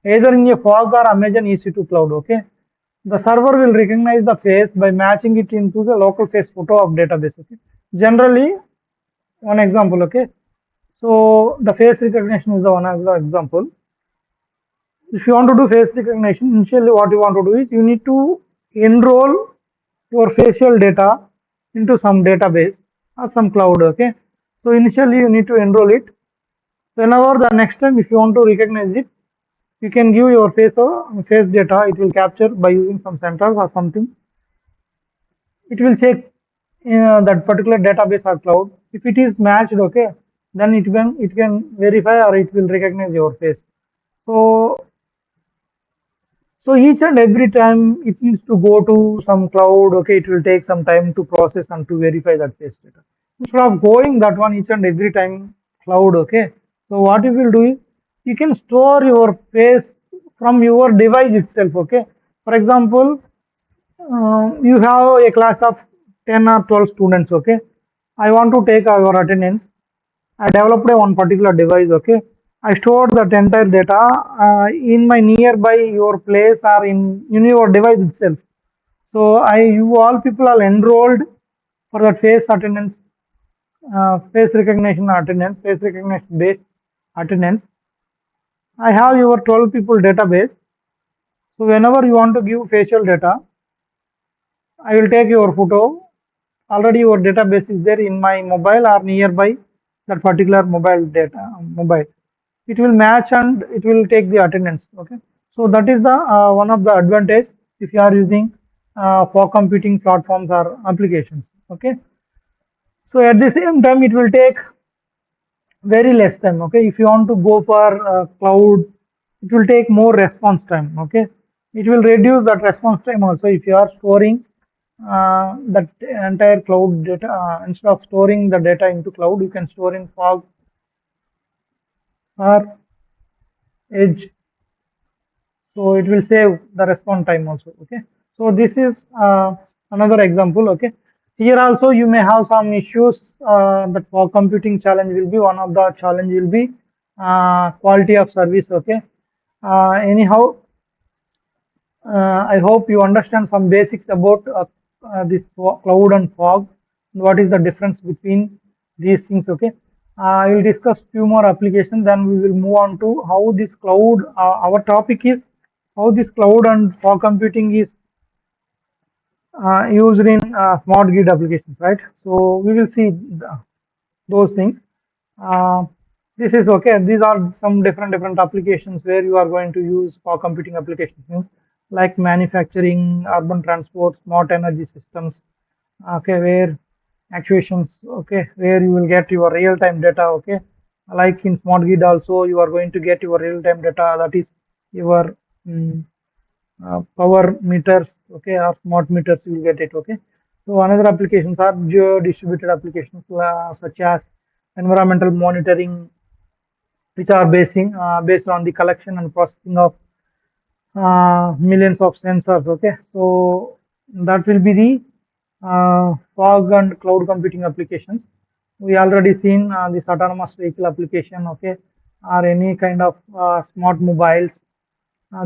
either in a fog or Amazon EC2 cloud. Okay, the server will recognize the face by matching it into the local face photo of database. Okay, generally one example. Okay, so the face recognition is the one of the example. If you want to do face recognition, initially what you want to do is you need to enroll your facial data into some database or some cloud. Okay, so initially you need to enroll it. Whenever the next time if you want to recognize it, you can give your face data. It will capture by using some sensors or something. It will check that particular database or cloud. If it is matched, okay, then it can verify or it will recognize your face. So each and every time it needs to go to some cloud, okay, it will take some time to process and to verify that face data. Instead of going that one each and every time cloud, okay. So what you will do is you can store your face from your device itself, okay. For example, you have a class of 10 or 12 students, okay. I want to take your attendance. I developed a one particular device, okay. I stored that entire data in my nearby your place or in your device itself. So you all people are enrolled for that face attendance, face recognition attendance, face recognition based attendance. I have your 12 people database. So whenever you want to give facial data, I will take your photo. Already your database is there in my mobile or nearby that particular mobile. It will match and it will take the attendance. Okay, so that is the one of the advantage if you are using for computing platforms or applications. Okay, so at the same time it will take very less time. Okay, if you want to go for cloud, it will take more response time. Okay, it will reduce that response time also if you are storing that entire cloud data. Instead of storing the data into cloud, you can store in fog or edge, so it will save the response time also. Okay, so this is another example. Okay, here also you may have some issues that for computing challenge will be one of the challenge will be quality of service. Okay, anyhow, I hope you understand some basics about this cloud and fog. What is the difference between these things? Okay, I will discuss few more applications. Then we will move on to how this cloud. Our topic is how this cloud and fog computing is used in smart grid applications, right? So we will see those things. Uh, this is okay. These are some different applications where you are going to use for computing applications like manufacturing, urban transport, smart energy systems. Okay, where actuations. Okay, where you will get your real-time data. Okay, like in smart grid also you are going to get your real-time data. That is your mm, power meters, okay, or smart meters, you will get it, okay. So another applications are geo distributed applications such as environmental monitoring, which are based on the collection and processing of millions of sensors, okay. So that will be the fog and cloud computing applications. We already seen this autonomous vehicle application, okay, or any kind of smart mobiles,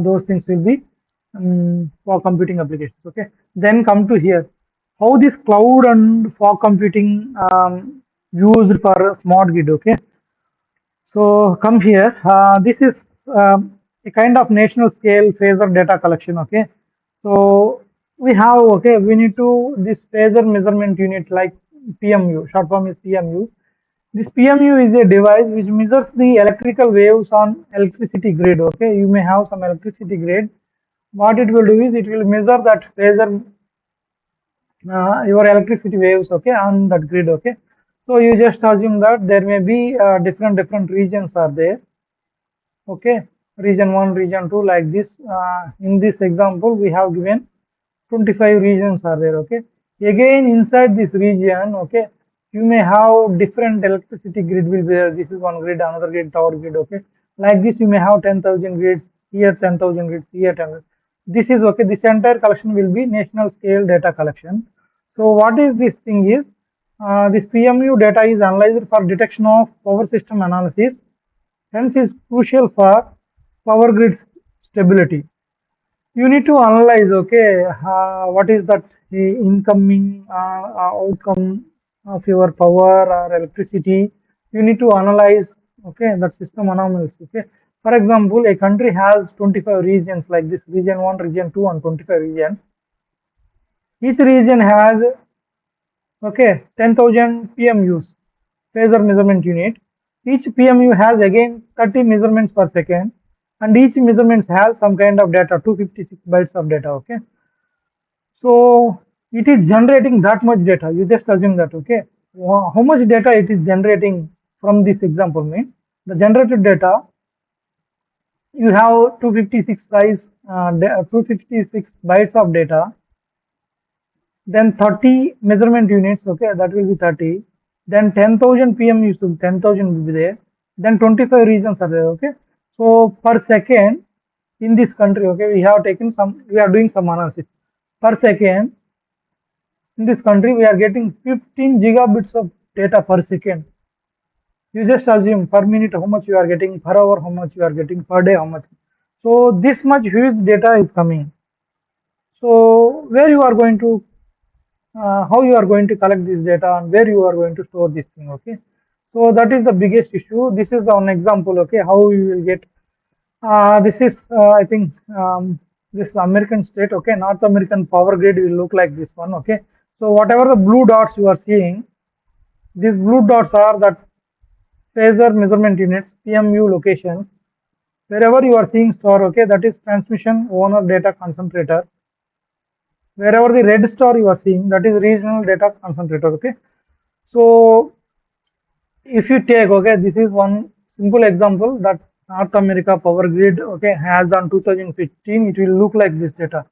those things will be for computing applications, okay. Then come to here, how this cloud and fog computing used for smart grid, okay. So come here. This is a kind of national scale phasor data collection. Okay. So we have, okay, we need to this phasor measurement unit like PMU. Short form is PMU. This PMU is a device which measures the electrical waves on electricity grid. Okay. You may have some electricity grid. What it will do is it will measure that phasor your electricity waves, okay, on that grid, okay. So you just assume that there may be different regions are there, okay, region 1, region 2, like this. In this example we have given 25 regions are there, okay. Again inside this region, okay, you may have different electricity grid will be there. This is one grid, another grid, tower grid, okay. Like this you may have 10,000 grids here, 10,000 grids here, 10. This is okay. This entire collection will be national scale data collection. So what is this thing is, this PMU data is analyzed for detection of power system analysis, hence is crucial for power grid stability. You need to analyze, okay, what is that incoming outcome of your power or electricity. You need to analyze, okay, that system anomalies, okay. For example, a country has 25 regions like this, region 1, region 2 and 25 regions. Each region has, okay, 10,000 PMUs, phasor measurement unit. Each PMU has again 30 measurements per second, and each measurement has some kind of data, 256 bytes of data, okay. So it is generating that much data. You just assume that, okay. How much data it is generating from this example means the generated data, you have 256 size, 256 bytes of data, then 30 measurement units, okay, that will be 30, then 10,000 PMUs, 10,000 will be there, then 25 regions are there, okay. So per second in this country, okay, we are doing some analysis. Per second in this country we are getting 15 gigabits of data per second. You just assume per minute how much you are getting, per hour how much you are getting, per day how much. So this much huge data is coming. So where you are going to, how you are going to collect this data and where you are going to store this thing, okay. So that is the biggest issue. This is the one example, okay, how you will get. This is I think this American state, okay, North American power grid will look like this one, okay. So whatever the blue dots you are seeing, these blue dots are that phasor measurement units, PMU locations. Wherever you are seeing store, okay, that is transmission owner data concentrator. Wherever the red star you are seeing, that is regional data concentrator, okay. So if you take, okay, this is one simple example that North America power grid, okay, has on 2015, it will look like this data.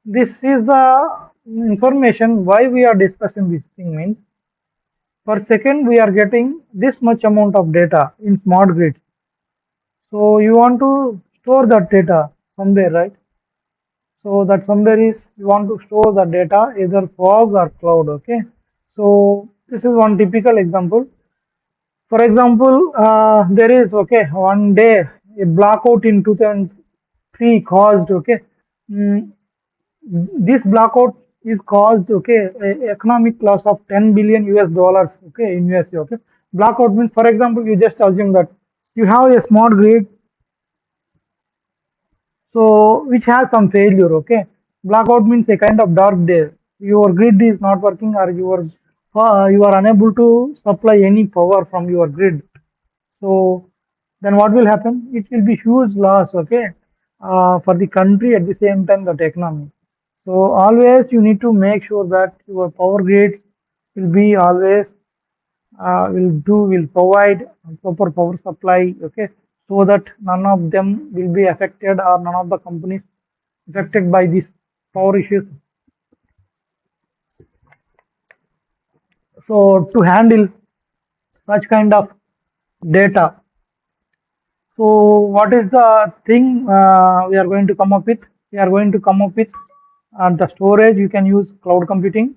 This is the information why we are discussing this thing means per second we are getting this much amount of data in smart grids. So you want to store that data somewhere, right? So that somewhere is you want to store the data either fog or cloud, okay. So this is one typical example. For example, there is, okay, one day a blackout in 2003 caused, okay. mm, this blackout is caused, okay, economic loss of 10 billion US dollars, okay, in USA, okay. Blackout means, for example, you just assume that you have a smart grid, so which has some failure, okay. Blackout means a kind of dark day. your grid is not working, or you are unable to supply any power from your grid. So then what will happen? It will be huge loss, okay, for the country, at the same time that economy. So always you need to make sure that your power grids will be always will provide proper power supply, okay, so that none of them will be affected, or none of the companies affected by these power issues. So to handle such kind of data, so what is the thing we are going to come up with? We are going to come up with the storage. You can use cloud computing,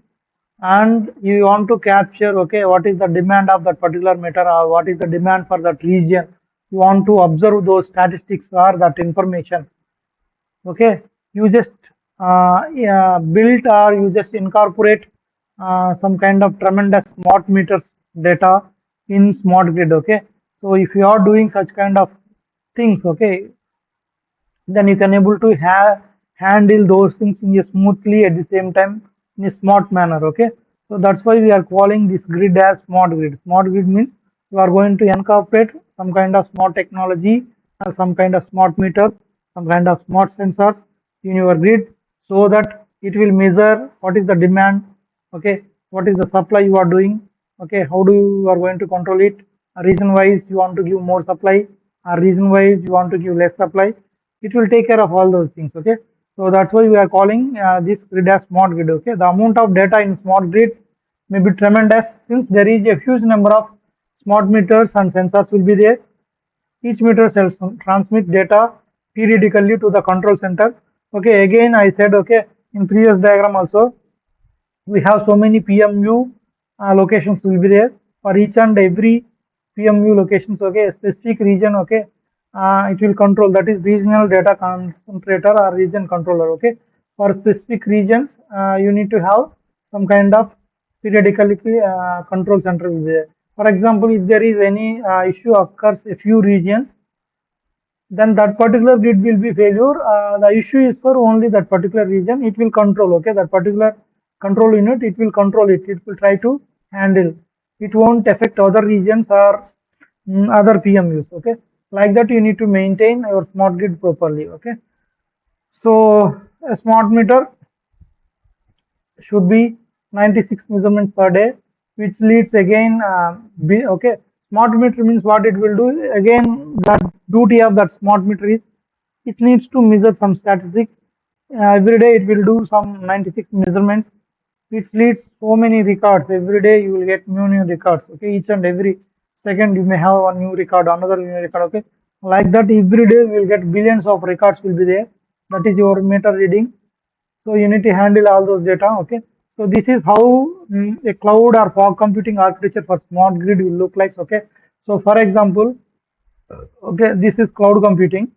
and you want to capture, okay, what is the demand of that particular matter, or what is the demand for that region. You want to observe those statistics or that information. Okay, you just yeah, build, or you just incorporate some kind of tremendous smart meters data in smart grid. Okay, so if you are doing such kind of things, okay, then you can able to have handle those things in a smoothly, at the same time in a smart manner. Okay, so that's why we are calling this grid as smart grid. Smart grid means you are going to incorporate some kind of smart technology, some kind of smart meters, some kind of smart sensors in your grid, so that it will measure what is the demand, okay, what is the supply you are doing, okay, how do you are going to control it, region wise you want to give more supply, or region wise you want to give less supply. It will take care of all those things. Okay, so that's why we are calling this grid as smart grid. Okay, the amount of data in smart grid may be tremendous, since there is a huge number of smart meters and sensors will be there. Each meter shall transmit data periodically to the control center. Okay, again I said, okay, in previous diagram also, we have so many PMU locations will be there for each and every PMU locations. Okay, a specific region. Okay, it will control, that is regional data concentrator or region controller. Okay, for specific regions, you need to have some kind of periodically control center will be there. For example, if there is any issue occurs a few regions, then that particular grid will be failure. The issue is for only that particular region. It will control. Okay, that particular control unit, it will control it. It will try to handle. It won't affect other regions or other PMUs. Okay, like that you need to maintain your smart grid properly. Okay, so a smart meter should be 96 measurements per day, which leads again okay, smart meter means what it will do again. The duty of that smart meter is it needs to measure some statistics. Every day it will do some 96 measurements, which leads so many records. Every day you will get new records. Okay, each and every second you may have one new record, another new record. Okay, like that every day you will get billions of records will be there. That is your meter reading. So you need to handle all those data. Okay, so this is how a cloud or fog computing architecture for smart grid will look like. Okay, so for example, okay, this is cloud computing.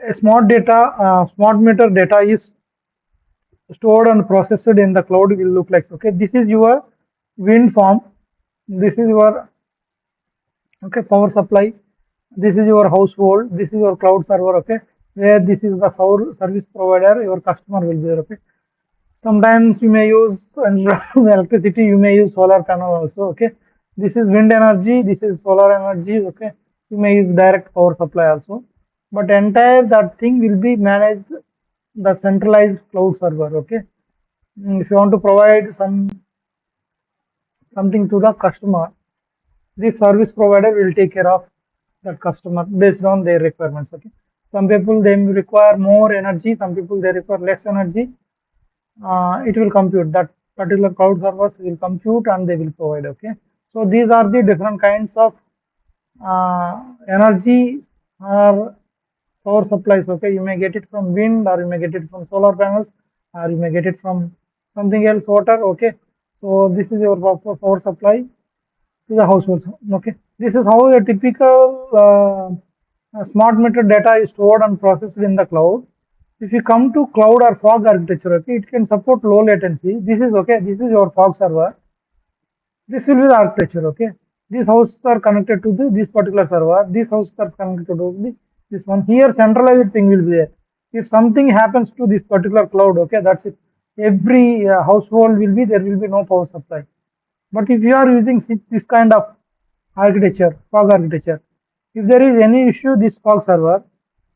A smart meter data is stored and processed in the cloud will look like. Okay, this is your wind farm, this is your, okay, power supply, this is your household, this is your cloud server. Okay, where this is the service provider, your customer will be there. Okay, sometimes you may use electricity, you may use solar panel also. Okay, this is wind energy, this is solar energy. Okay, you may use direct power supply also, but entire that thing will be managed the centralized cloud server. Okay, if you want to provide something to the customer, this service provider will take care of that customer based on their requirements. Okay, some people they require more energy, some people they require less energy. It will compute, that particular cloud servers will compute and they will provide. Okay, so these are the different kinds of energy or power supplies. Okay, you may get it from wind, or you may get it from solar panels, or you may get it from something else, water. Okay, so this is your power supply to the households. Okay, this is how a typical smart meter data is stored and processed in the cloud. If you come to cloud or fog architecture, okay, it can support low latency. This is, okay, this is your fog server. This will be the architecture. Okay, these houses are connected to this particular server. These houses are connected to this one. Here, centralized thing will be there. If something happens to this particular cloud, okay, that's it. every household will be, there will be no power supply. But if you are using this kind of architecture, fog architecture, if there is any issue, this fog server,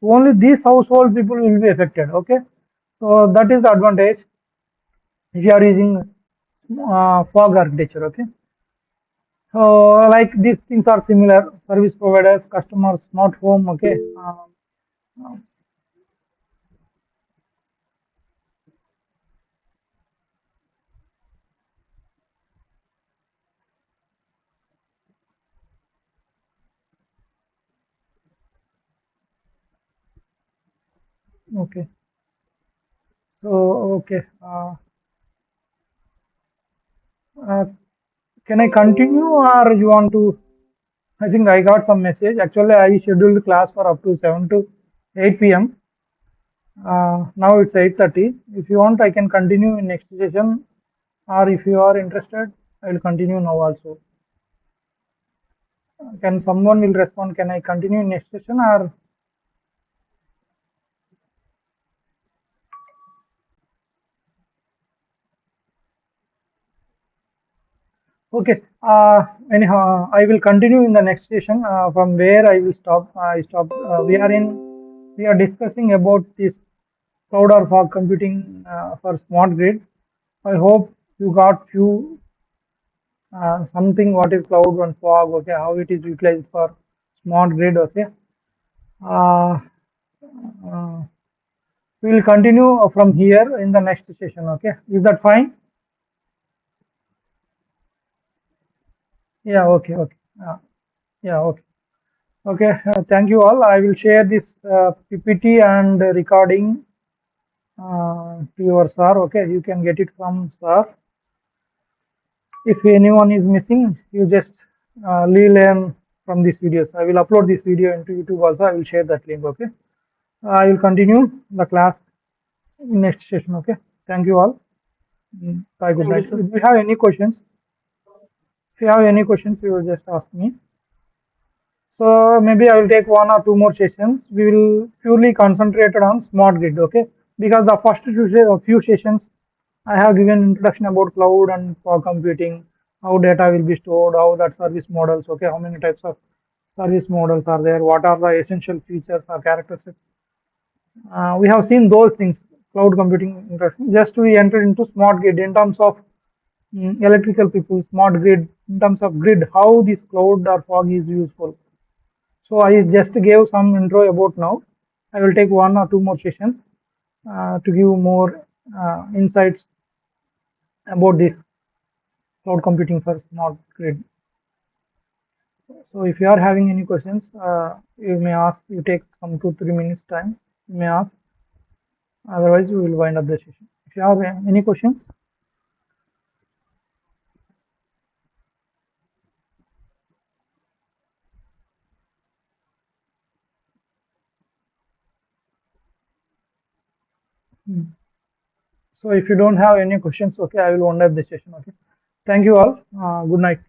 only these household people will be affected. Okay, so that is the advantage if you are using fog architecture. Okay, so like these things are similar. Service providers, customers, smart home. Okay, okay. So okay. Uh, can I continue or you want to? I think I got some message. Actually, I scheduled class for up to 7 to 8 p.m. Now it's 8:30. If you want, I can continue in next session, or if you are interested, I will continue now also. Can someone will respond? Can I continue in next session or okay? Anyhow, I will continue in the next session from where I will stop. I stop. We are discussing about this cloud or fog computing for smart grid. I hope you got few something what is cloud and fog. Okay, how it is utilized for smart grid. Okay. Uh, uh, we will continue from here in the next session. Okay, is that fine? Yeah. Okay. Okay. Yeah. Okay. Okay. Thank you all. I will share this PPT and recording to your sir. Okay, you can get it from sir. If anyone is missing, you just relearn from these videos. I will upload this video into YouTube also. I will share that link. Okay. I will continue the class in next session. Okay. Thank you all. Bye. Good Thank you, night. sir. If you have any questions, if you have any questions, you will just ask me. So maybe I will take one or two more sessions. We will purely concentrated on smart grid, okay? Because the first few sessions I have given introduction about cloud and fog computing, how data will be stored, how that service models, okay? How many types of service models are there? What are the essential features or characteristics? We have seen those things, cloud computing introduction. Just we entered into smart grid in terms of electrical people, smart grid, in terms of grid, how this cloud or fog is useful. So I just gave some intro about now. I will take one or two more sessions to give more insights about this cloud computing for smart grid. So if you are having any questions, you may ask. You take some 2-3 minutes time. You may ask. Otherwise, we will wind up the session. If you have any questions, so if you don't have any questions, okay, I will wind up the session. Okay. Thank you all. Good night.